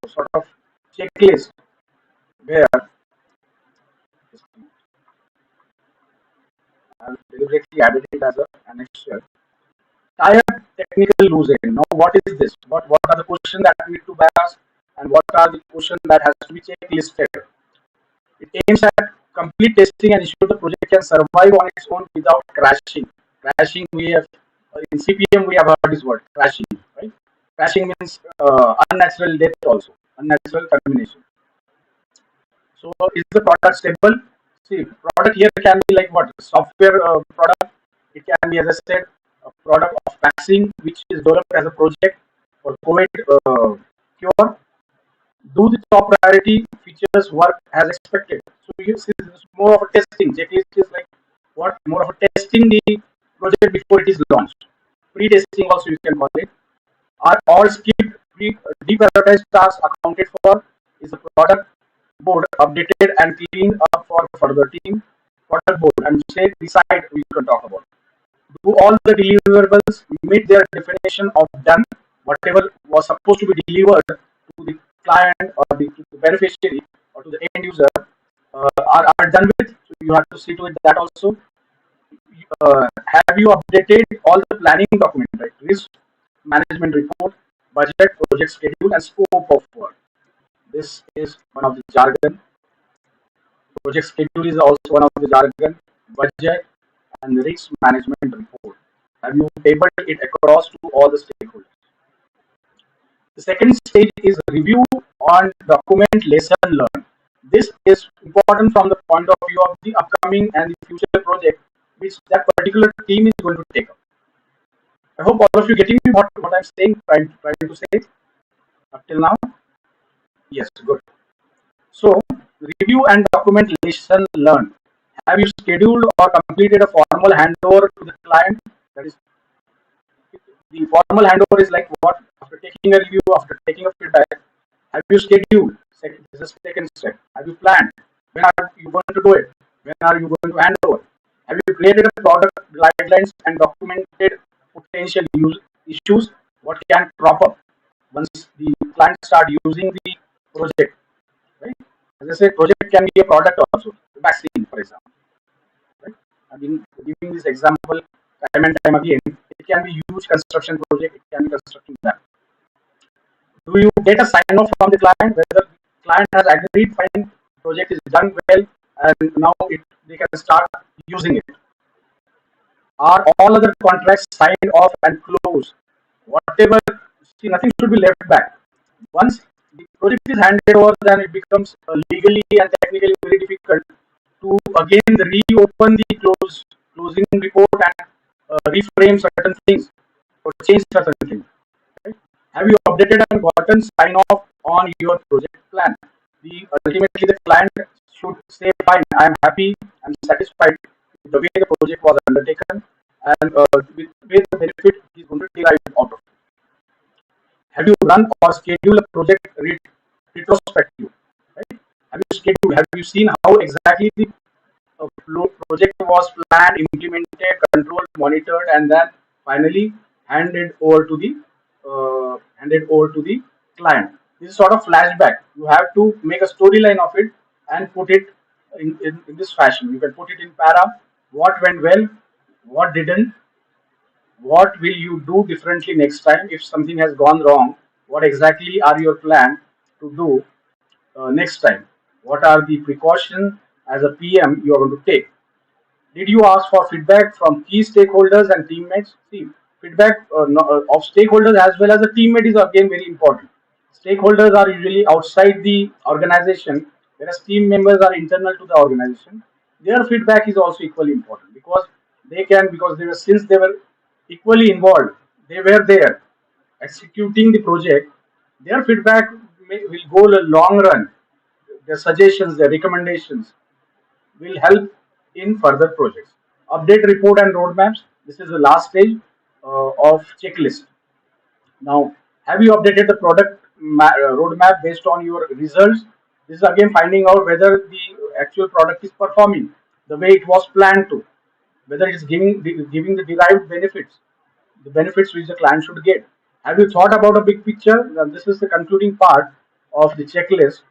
sort of checklist where I've deliberately added it as an annexure. Tired technical loose end. Now, what is this? What are the questions that we need to ask, and what are the questions that has to be checklisted? It aims at complete testing and ensure the project can survive on its own without crashing. Crashing, we have in CPM we have heard this word crashing, right? Crashing means unnatural death also, unnatural termination. So, is the product stable? See, product here can be like what software product. It can be, as I said, a product of vaccine which is developed as a project for COVID cure. Do the top priority features work as expected? So you see, this is more of a testing. Checklist is like what more of a testing the project before it is launched. Pre-testing also you can call it. Are all skipped, deprioritized tasks accounted for? Is the product board updated and cleaned up for the further team? Product board and say decide we can talk about. Do all the deliverables meet their definition of done? Whatever was supposed to be delivered to the client or to the beneficiary or to the end user are done with. So you have to see to it that also. Have you updated all the planning document, right? Risk management report, budget, project schedule, and scope of work. This is one of the jargon. Project schedule is also one of the jargon. Budget and risk management report. Have you tabled it across to all the stakeholders? The second stage is review on document lesson learned. This is important from the point of view of the upcoming and the future project which that particular team is going to take up. I hope all of you getting what I'm saying, trying to say up till now. Yes, good. So, review and document lesson learned. Have you scheduled or completed a formal handover to the client? That is, the formal handover is like what? After taking a review, after taking a feedback, have you scheduled? This is the second step. Have you planned? When are you going to do it? When are you going to hand over? Have you created a product guidelines and documented potential issues? What can crop up once the client start using the project? Right? As I said, project can be a product also. The vaccine, for example. Right? I've been giving this example time and time again. It can be huge construction project. It can be construction plan. Do you get a sign off from the client whether the client has agreed fine, project is done well, and now they can start using it? Are all other contracts signed off and closed? whatever, see, nothing should be left back. Once the project is handed over, then it becomes legally and technically very difficult to again reopen the closing report and reframe certain things or change certain things. Right? Have you updated and gotten sign off on your project plan? Ultimately the client should say, fine, I am happy, I'm satisfied with the way the project was undertaken and with the way the benefit is going to derive out of it. Have you run or scheduled a project retrospective? Right? Have you seen how exactly the project was planned, implemented, controlled, monitored, and then finally handed over to the client? This is sort of flashback. You have to make a storyline of it and put it in this fashion. You can put it in para. What went well, what didn't, what will you do differently next time if something has gone wrong? What exactly are your plan to do next time? What are the precautions as a PM you are going to take? Did you ask for feedback from key stakeholders and teammates? See, feedback of stakeholders as well as a teammate is again very important. Stakeholders are usually outside the organization, whereas team members are internal to the organization. Their feedback is also equally important because because they were since they were equally involved, they were there executing the project. Their feedback will go a long run. Their suggestions, their recommendations will help in further projects. Update report and roadmaps. This is the last stage of checklist. Now, have you updated the product roadmap based on your results? This is again finding out whether the actual product is performing the way it was planned to, whether it is giving the derived benefits, the benefits which the client should get. Have you thought about a big picture? Now, this is the concluding part of the checklist.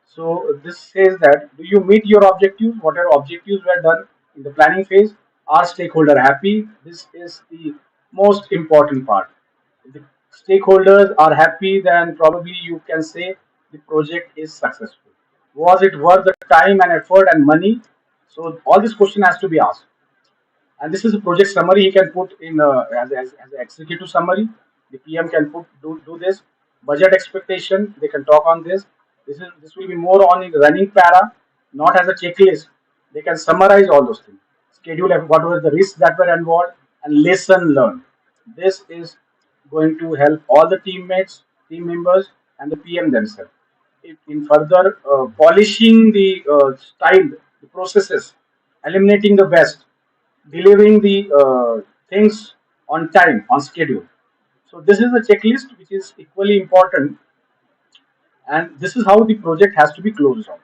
So this says that do you meet your objectives? Whatever objectives were done in the planning phase, are stakeholder happy? This is the most important part. If the stakeholders are happy, then probably you can say the project is successful. Was it worth the time and effort and money? So all this question has to be asked. And this is a project summary he can put in as an executive summary. The PM can do this. Budget expectation, they can talk on this. This will be more on the running para, not as a checklist. They can summarize all those things. Schedule what were the risks that were involved and lesson learned. This is going to help all the teammates, team members, and the PM themselves in further polishing the style, the processes, eliminating the best, delivering the things on time, on schedule. So this is a checklist which is equally important, and this is how the project has to be closed out.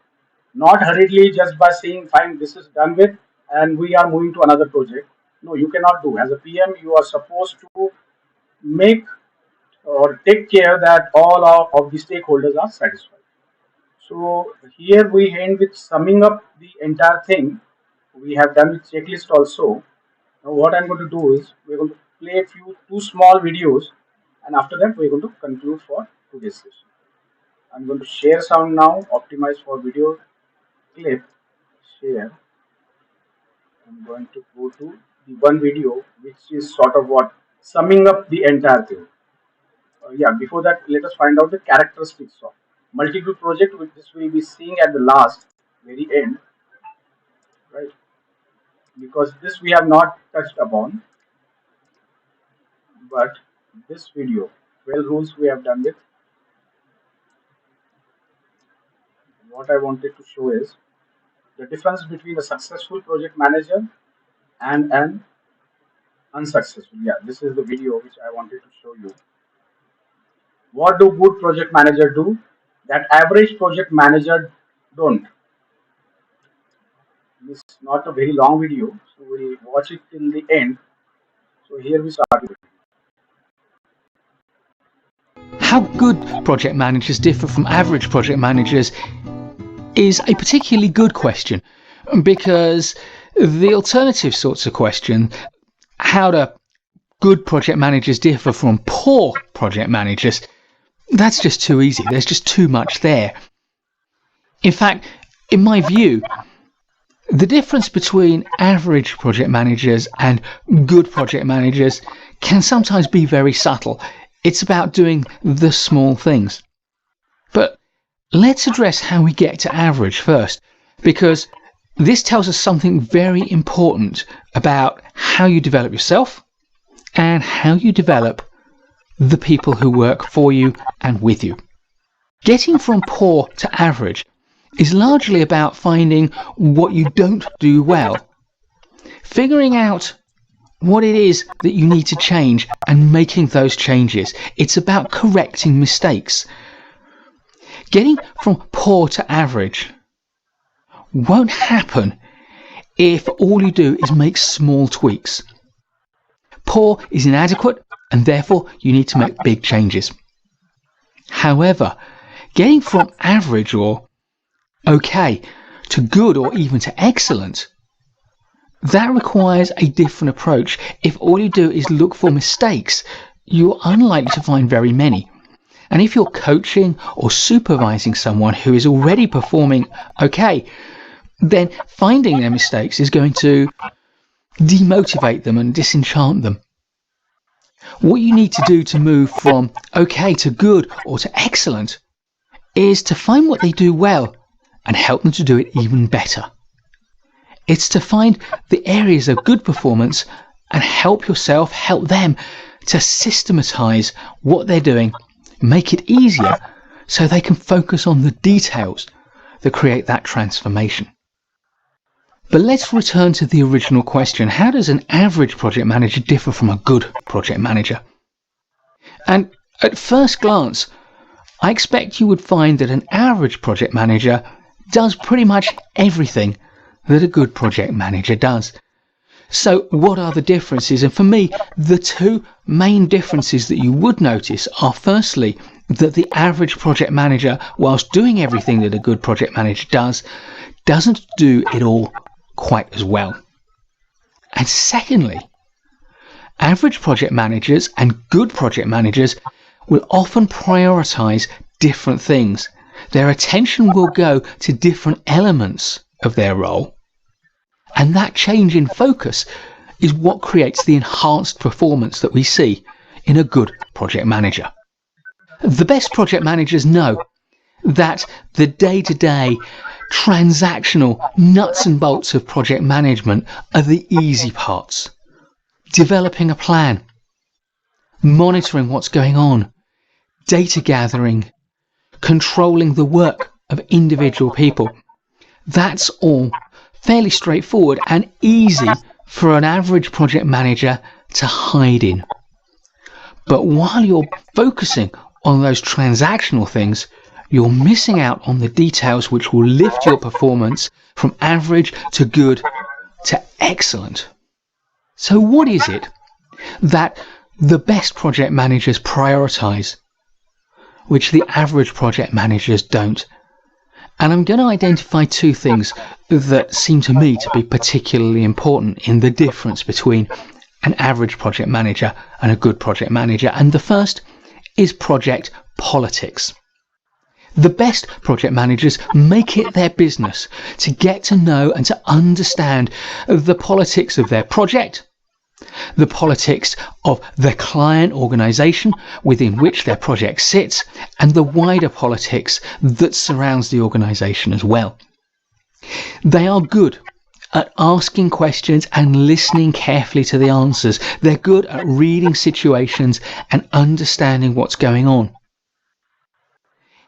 Not hurriedly just by saying, fine, this is done with, and we are moving to another project. No, you cannot do. As a PM, you are supposed to make or take care that all of the stakeholders are satisfied. So here we end with summing up the entire thing. We have done with checklist also. Now what I'm going to do is we're going to play two small videos, and after that we're going to conclude for today's session. I'm going to share sound now, optimize for video clip, share. I'm going to go to the one video which is sort of what summing up the entire thing. Yeah, before that, let us find out the characteristics of multi-tool project, which this will be seeing at the last, very end, right? Because this we have not touched upon, but this video, 12 rules we have done with. What I wanted to show is the difference between a successful project manager and an unsuccessful. Yeah, this is the video which I wanted to show you. What do good project manager do that average project manager don't? It's not a very long video, so we'll watch it till the end. So here we start with it. How good project managers differ from average project managers is a particularly good question, because the alternative sorts of question, how do good project managers differ from poor project managers, that's just too easy. There's just too much there. In fact, in my view, The difference between average project managers and good project managers can sometimes be very subtle. It's about doing the small things. But let's address how we get to average first, because this tells us something very important about how you develop yourself and how you develop the people who work for you and with you. Getting from poor to average is largely about finding what you don't do well, figuring out what it is that you need to change and making those changes. It's about correcting mistakes. Getting from poor to average won't happen if all you do is make small tweaks. Poor is inadequate, and therefore you need to make big changes. However, getting from average or okay to good or even to excellent, that requires a different approach. If all you do is look for mistakes, you're unlikely to find very many. And if you're coaching or supervising someone who is already performing okay, then finding their mistakes is going to demotivate them and disenchant them. What you need to do to move from okay to good or to excellent is to find what they do well and help them to do it even better. It's to find the areas of good performance and help yourself, help them to systematize what they're doing, make it easier so they can focus on the details that create that transformation. But let's return to the original question. How does an average project manager differ from a good project manager? And at first glance, I expect you would find that an average project manager does pretty much everything that a good project manager does. So what are the differences? And for me, the two main differences that you would notice are firstly, that the average project manager, whilst doing everything that a good project manager does, doesn't do it all quite as well. And secondly, average project managers and good project managers will often prioritize different things. Their attention will go to different elements of their role. And that change in focus is what creates the enhanced performance that we see in a good project manager. The best project managers know that the day-to-day transactional nuts and bolts of project management are the easy parts. Developing a plan, monitoring what's going on, data gathering, controlling the work of individual people. That's all fairly straightforward and easy for an average project manager to hide in. But while you're focusing on those transactional things, you're missing out on the details which will lift your performance from average to good to excellent. So what is it that the best project managers prioritize, which the average project managers don't? And I'm going to identify two things that seem to me to be particularly important in the difference between an average project manager and a good project manager. And the first is project politics. The best project managers make it their business to get to know and to understand the politics of their project, the politics of the client organization within which their project sits, and the wider politics that surrounds the organization as well. They are good at asking questions and listening carefully to the answers. They're good at reading situations and understanding what's going on.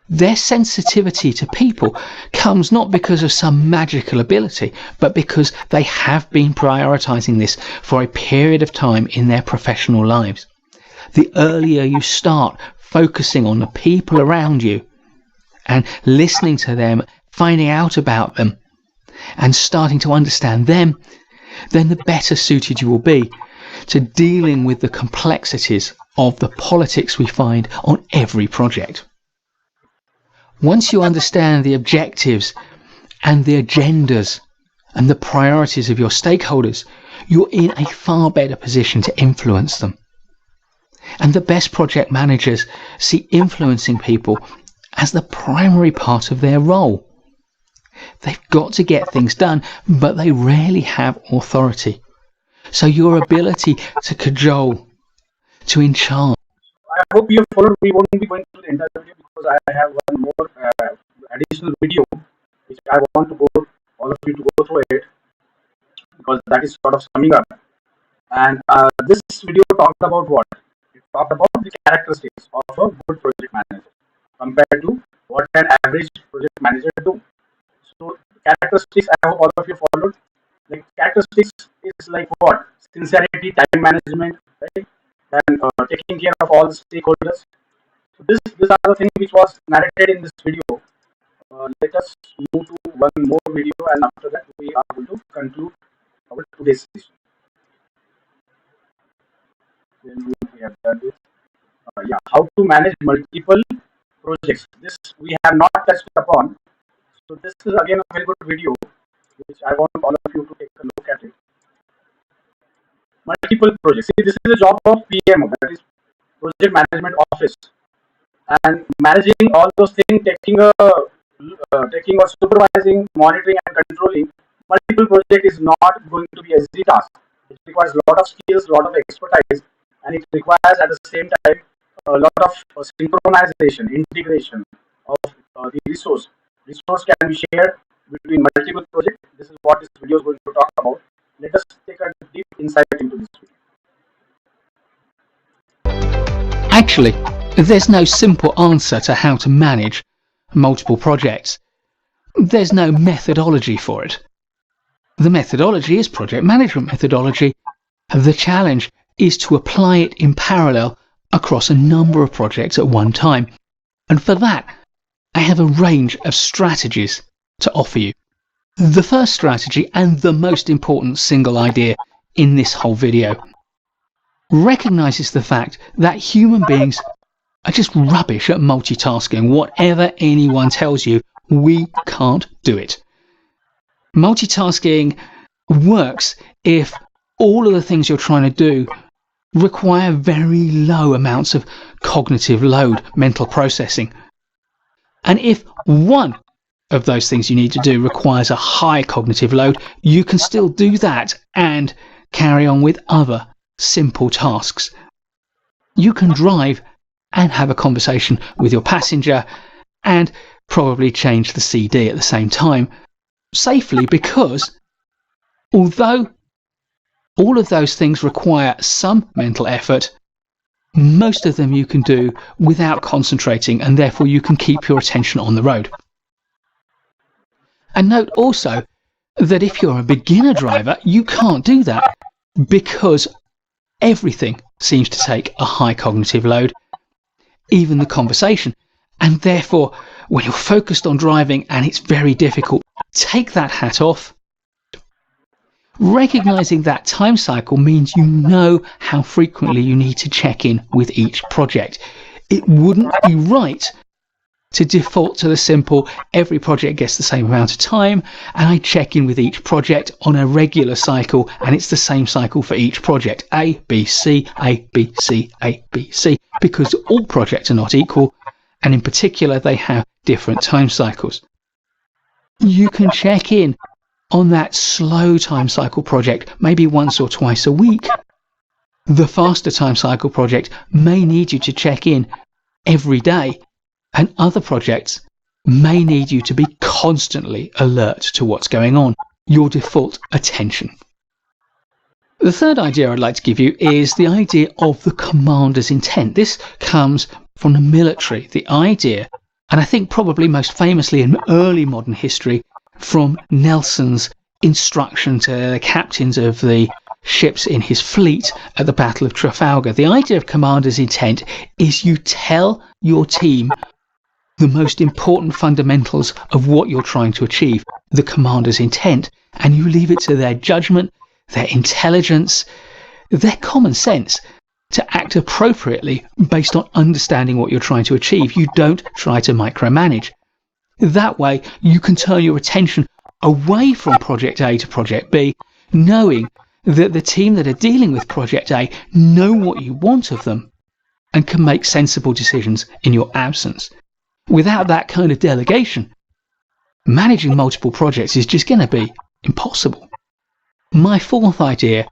Their sensitivity to people comes not because of some magical ability, but because they have been prioritizing this for a period of time in their professional lives. The earlier you start focusing on the people around you and listening to them, finding out about them, and starting to understand them, then the better suited you will be to dealing with the complexities of the politics we find on every project. Once you understand the objectives and the agendas and the priorities of your stakeholders, you're in a far better position to influence them. And the best project managers see influencing people as the primary part of their role. They've got to get things done, but they rarely have authority. So your ability to cajole, to enchant. I hope you have followed. We won't be going through the entire video because I have one more additional video which I want to go all of you to go through it because that is sort of summing up. And this video talked about what? It talked about the characteristics of a good project manager compared to what an average project manager do. So characteristics, I hope all of you followed. Like characteristics is like what? Sincerity, time management, right? And taking care of all the stakeholders. So these are the things which was narrated in this video. Let us move to one more video, and after that we are going to conclude our today's session. Then we have done this. Yeah, how to manage multiple projects. This we have not touched upon. So this is again a very good video, which I want all of you to take a look at it. Multiple projects. See, this is the job of PMO, that is Project Management Office, and managing all those things, taking or supervising, monitoring, and controlling multiple projects is not going to be a easy task. It requires a lot of skills, a lot of expertise, and it requires at the same time a lot of synchronization, integration of the resource. Resource can be shared between multiple projects. This is what this video is going to talk about. Let us take a deep insight into this video. Actually, there's no simple answer to how to manage multiple projects. There's no methodology for it. The methodology is project management methodology. The challenge is to apply it in parallel across a number of projects at one time. And for that, I have a range of strategies to offer you. The first strategy, and the most important single idea in this whole video, recognizes the fact that human beings are just rubbish at multitasking. Whatever anyone tells you, we can't do it. Multitasking works if all of the things you're trying to do require very low amounts of cognitive load, mental processing. And if one of those things you need to do requires a high cognitive load, you can still do that and carry on with other simple tasks. You can drive and have a conversation with your passenger and probably change the CD at the same time safely, because although all of those things require some mental effort, most of them you can do without concentrating, and therefore you can keep your attention on the road. And note also that if you're a beginner driver, you can't do that because everything seems to take a high cognitive load, even the conversation. And therefore, when you're focused on driving and it's very difficult, take that hat off. Recognizing that time cycle means you know how frequently you need to check in with each project. It wouldn't be right to default to the simple, every project gets the same amount of time, and I check in with each project on a regular cycle, and it's the same cycle for each project, A, B, C, A, B, C, A, B, C, because all projects are not equal, and in particular they have different time cycles. You can check in on that slow time cycle project maybe once or twice a week. The faster time cycle project may need you to check in every day, and other projects may need you to be constantly alert to what's going on, your default attention. The third idea I'd like to give you is the idea of the commander's intent. This comes from the military, the idea, and I think probably most famously in early modern history, from Nelson's instruction to the captains of the ships in his fleet at the Battle of Trafalgar. The idea of commander's intent is you tell your team the most important fundamentals of what you're trying to achieve, the commander's intent, and you leave it to their judgment, their intelligence, their common sense to act appropriately based on understanding what you're trying to achieve. You don't try to micromanage. That way, you can turn your attention away from Project A to Project B, knowing that the team that are dealing with Project A know what you want of them and can make sensible decisions in your absence. Without that kind of delegation, managing multiple projects is just going to be impossible. My fourth idea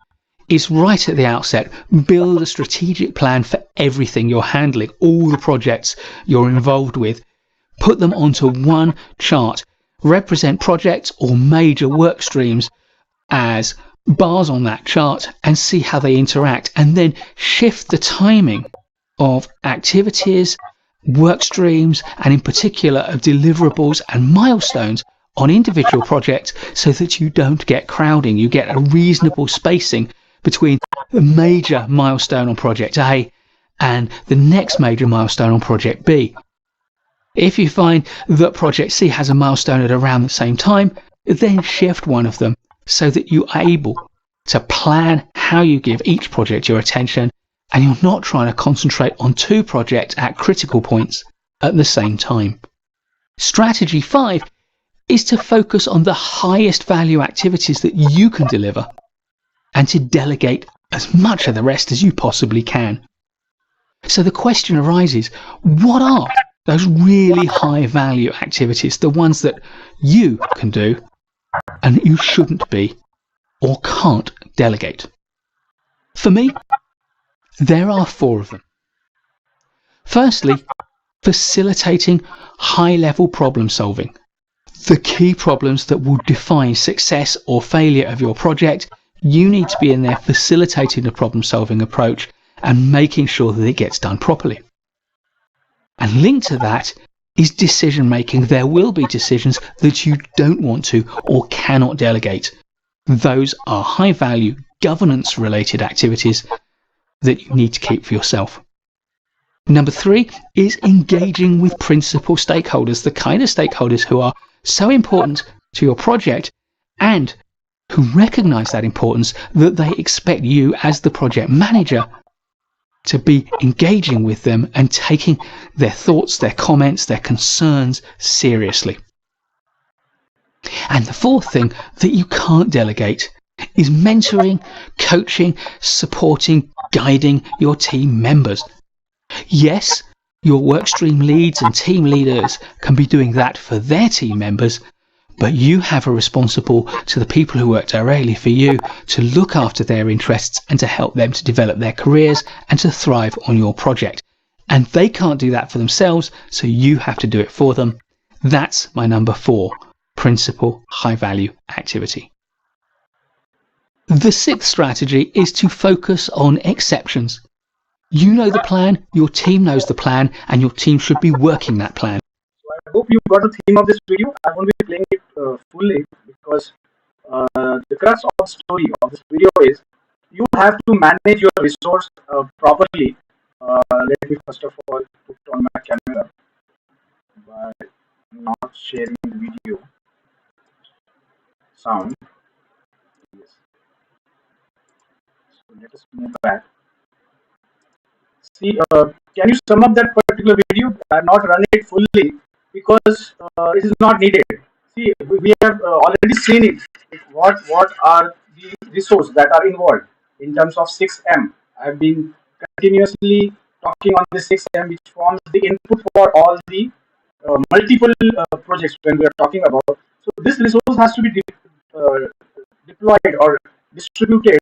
is right at the outset, build a strategic plan for everything you're handling, all the projects you're involved with. Put them onto one chart, represent projects or major work streams as bars on that chart and see how they interact, and then shift the timing of activities, work streams, and in particular of deliverables and milestones on individual projects so that you don't get crowding. You get a reasonable spacing between the major milestone on project A and the next major milestone on project B. If you find that project C has a milestone at around the same time, then shift one of them so that you are able to plan how you give each project your attention, and you're not trying to concentrate on two projects at critical points at the same time. Strategy 5 is to focus on the highest value activities that you can deliver and to delegate as much of the rest as you possibly can. So the question arises, what are those really high value activities, the ones that you can do and that you shouldn't be or can't delegate? For me, there are 4 of them. Firstly, facilitating high-level problem solving. The key problems that will define success or failure of your project, you need to be in there facilitating the problem-solving approach and making sure that it gets done properly. And linked to that is decision making. There will be decisions that you don't want to or cannot delegate. Those are high value governance related activities that you need to keep for yourself. Number 3 is engaging with principal stakeholders, the kind of stakeholders who are so important to your project and who recognize that importance that they expect you as the project manager to be engaging with them and taking their thoughts, their comments, their concerns seriously. And the 4th thing that you can't delegate is mentoring, coaching, supporting, guiding your team members. Yes, your workstream leads and team leaders can be doing that for their team members, but you have a responsible to the people who work directly for you to look after their interests and to help them to develop their careers and to thrive on your project. And they can't do that for themselves, so you have to do it for them. That's my number 4, principal high value activity. The 6th strategy is to focus on exceptions. You know the plan, your team knows the plan, and your team should be working that plan. I hope you got the theme of this video. I won't be playing it fully because the crux of the story of this video is you have to manage your resource properly. Let me first of all put on my camera by not sharing the video sound. Yes. So let us move back. See, can you sum up that particular video? I have not run it fully because it is not needed. See, we have already seen it. What are the resources that are involved in terms of 6M? I have been continuously talking on the 6M, which forms the input for all the multiple projects when we are talking about. So this resource has to be deployed or distributed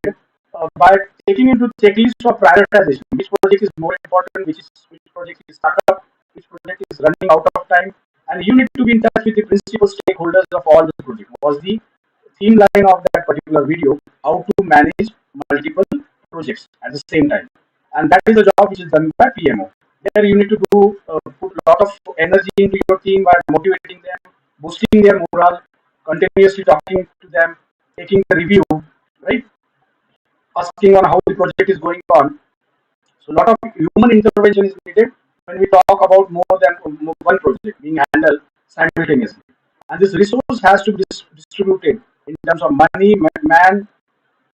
by taking into checklist of prioritization. Which project is more important? Which project is stuck up? Which project is running out of time? And you need to be in touch with the principal stakeholders of all the project. Was the theme line of that particular video how to manage multiple projects at the same time? And that is a job which is done by PMO. There you need to do put a lot of energy into your team by motivating them, boosting their morale, continuously talking to them, taking the review, right? Asking on how the project is going on. So a lot of human intervention is needed when we talk about more than one project being handled simultaneously. And this resource has to be distributed in terms of money, man,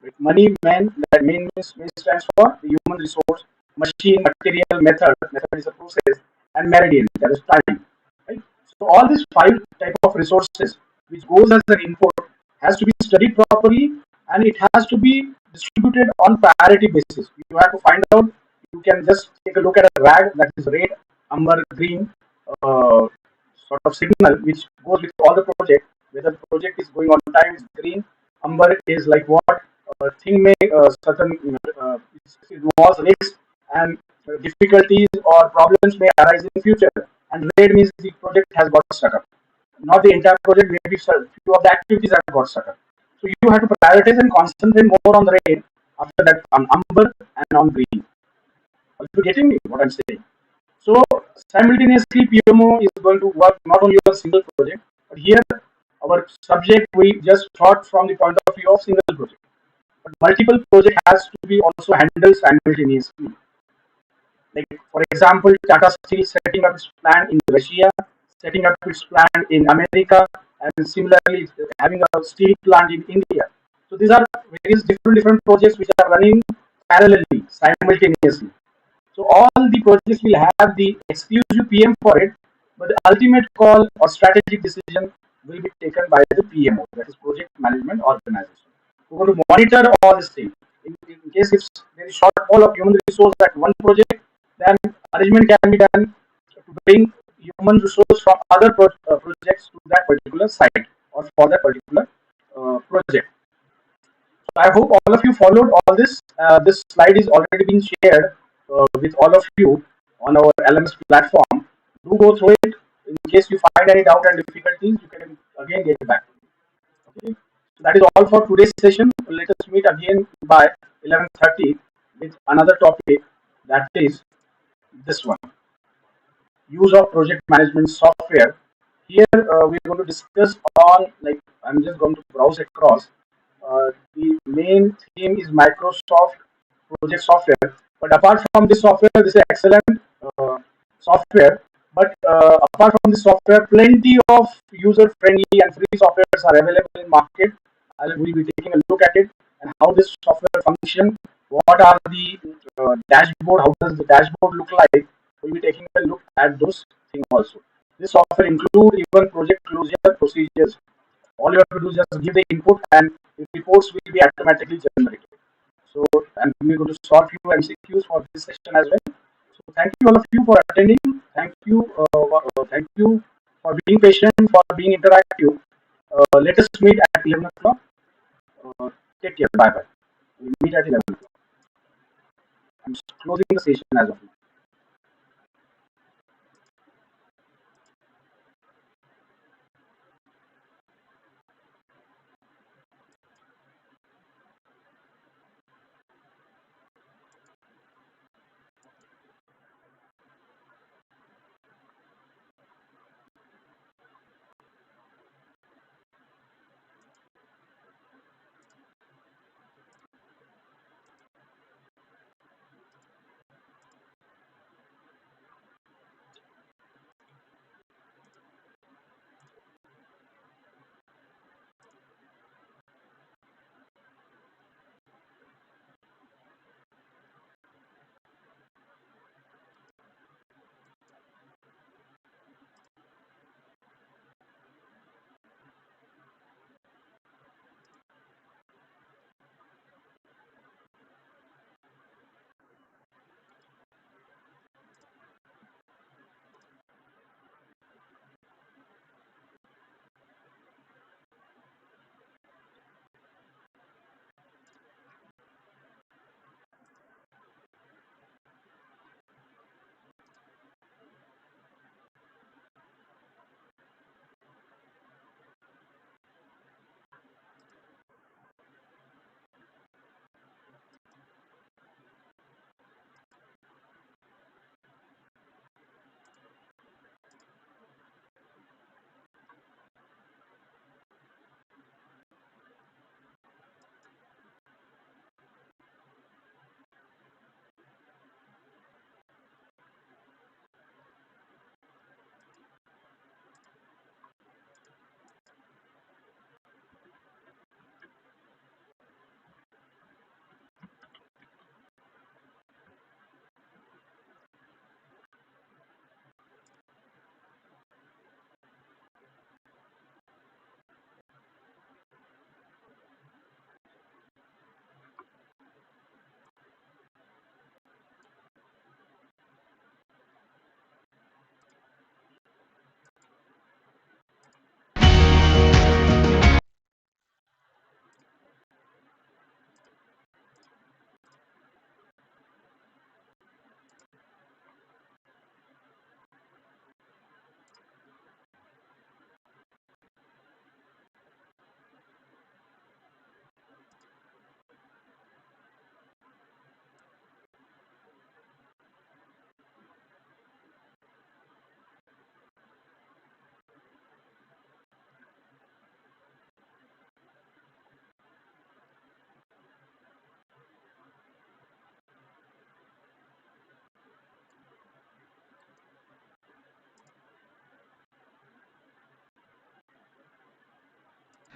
that means stands for the human resource, machine, material, method is a process, and meridian, that is time. Right? So all these 5 type of resources which goes as an input has to be studied properly, and it has to be distributed on priority basis. You have to find out, you can just take a look at a rag that is red, amber, green. sort of signal which goes with all the project. Whether the project is going on time, is green. Amber is like what thing may certain it involves risk and difficulties or problems may arise in future. And red means the project has got stuck up. Not the entire project, maybe few of the activities have got stuck up. So you have to prioritize and concentrate more on the red, after that on amber and on green. Are you getting me what I'm saying? So simultaneously, PMO is going to work not only on a single project, but here our subject we just thought from the point of view of single project. But multiple project has to be also handled simultaneously. Like for example, Tata Steel setting up its plant in Russia, setting up its plant in America, and similarly having a steel plant in India. So these are various different projects which are running parallelly, simultaneously. So all the projects will have the exclusive PM for it, but the ultimate call or strategic decision will be taken by the PMO, that is Project Management Organization. We're going to monitor all these things. In case if there is shortfall of human resource at one project, then arrangement can be done to bring human resource from other projects to that particular site or for that particular project. So I hope all of you followed all this. This slide is already being shared with all of you on our LMS platform. Do go through it. In case you find any doubt and difficulties, you can again get back. Okay. So that is all for today's session. Let us meet again by 11:30 with another topic, that is this one, use of project management software. Here we're going to discuss on, like, I'm just going to browse across. The main theme is Microsoft project software. But apart from this software, this is excellent software. But apart from this software, plenty of user-friendly and free softwares are available in market. I will be taking a look at it and how this software function. What are the dashboard? How does the dashboard look like? We'll be taking a look at those things also. This software include even project closure procedures. All you have to do is just give the input and the reports will be automatically generated. So, and we're going to solve few MCQs for this session as well. So, thank you all of you for attending. Thank you for being patient, for being interactive. Let us meet at 11 o'clock. Take care. Bye bye. We'll meet at 11 o'clock. I'm closing the session as of now.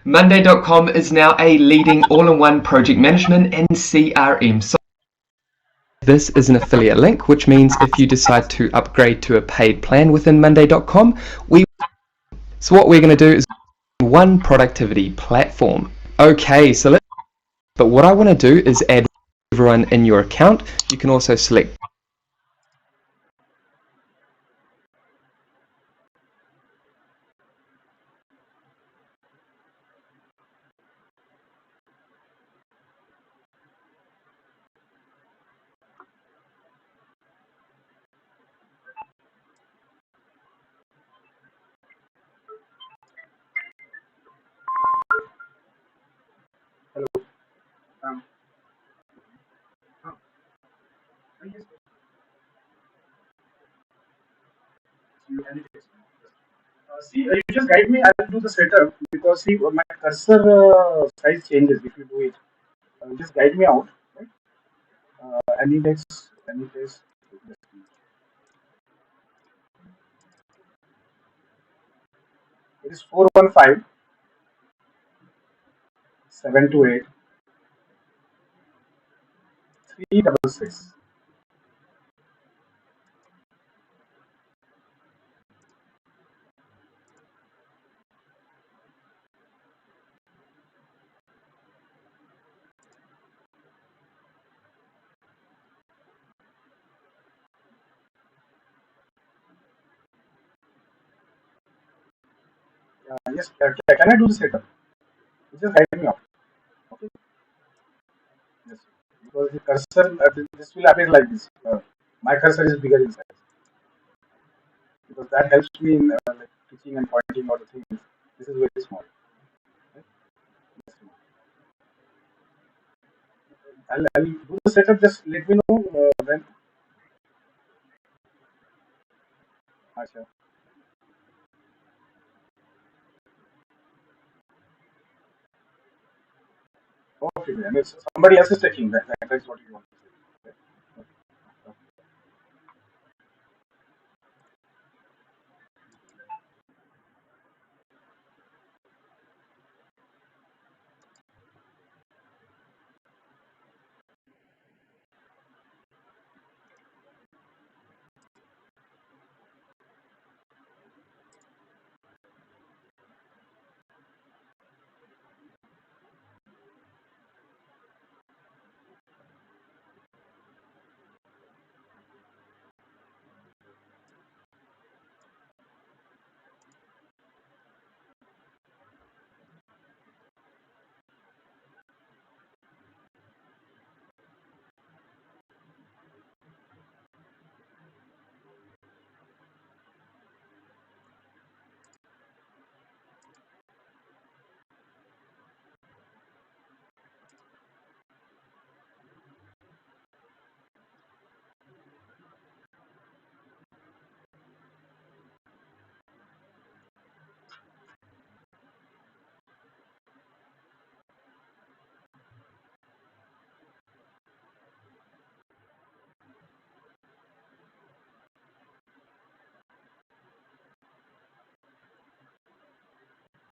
Monday.com is now a leading all-in-one project management and CRM software. This is an affiliate link, which means if you decide to upgrade to a paid plan within Monday.com, so what we're going to do is one productivity platform. Okay, so but what I want to do is add everyone in your account. You can also select Hello. Um, uh, yes, see, you just guide me. I'll do the setup because see, my cursor size changes if you do it. Just guide me out. Right? Any text, any text. It is 415 728 366. Yes, can I do the setup? Just guide me out. Okay. Yes. Because the cursor, this will appear like this. My cursor is bigger in size because that helps me in like teaching and pointing out the things. This is very small. Right? Yes. I'll do the setup. Just let me know when. Acha. Okay, then it's somebody else is taking that. That's what you want.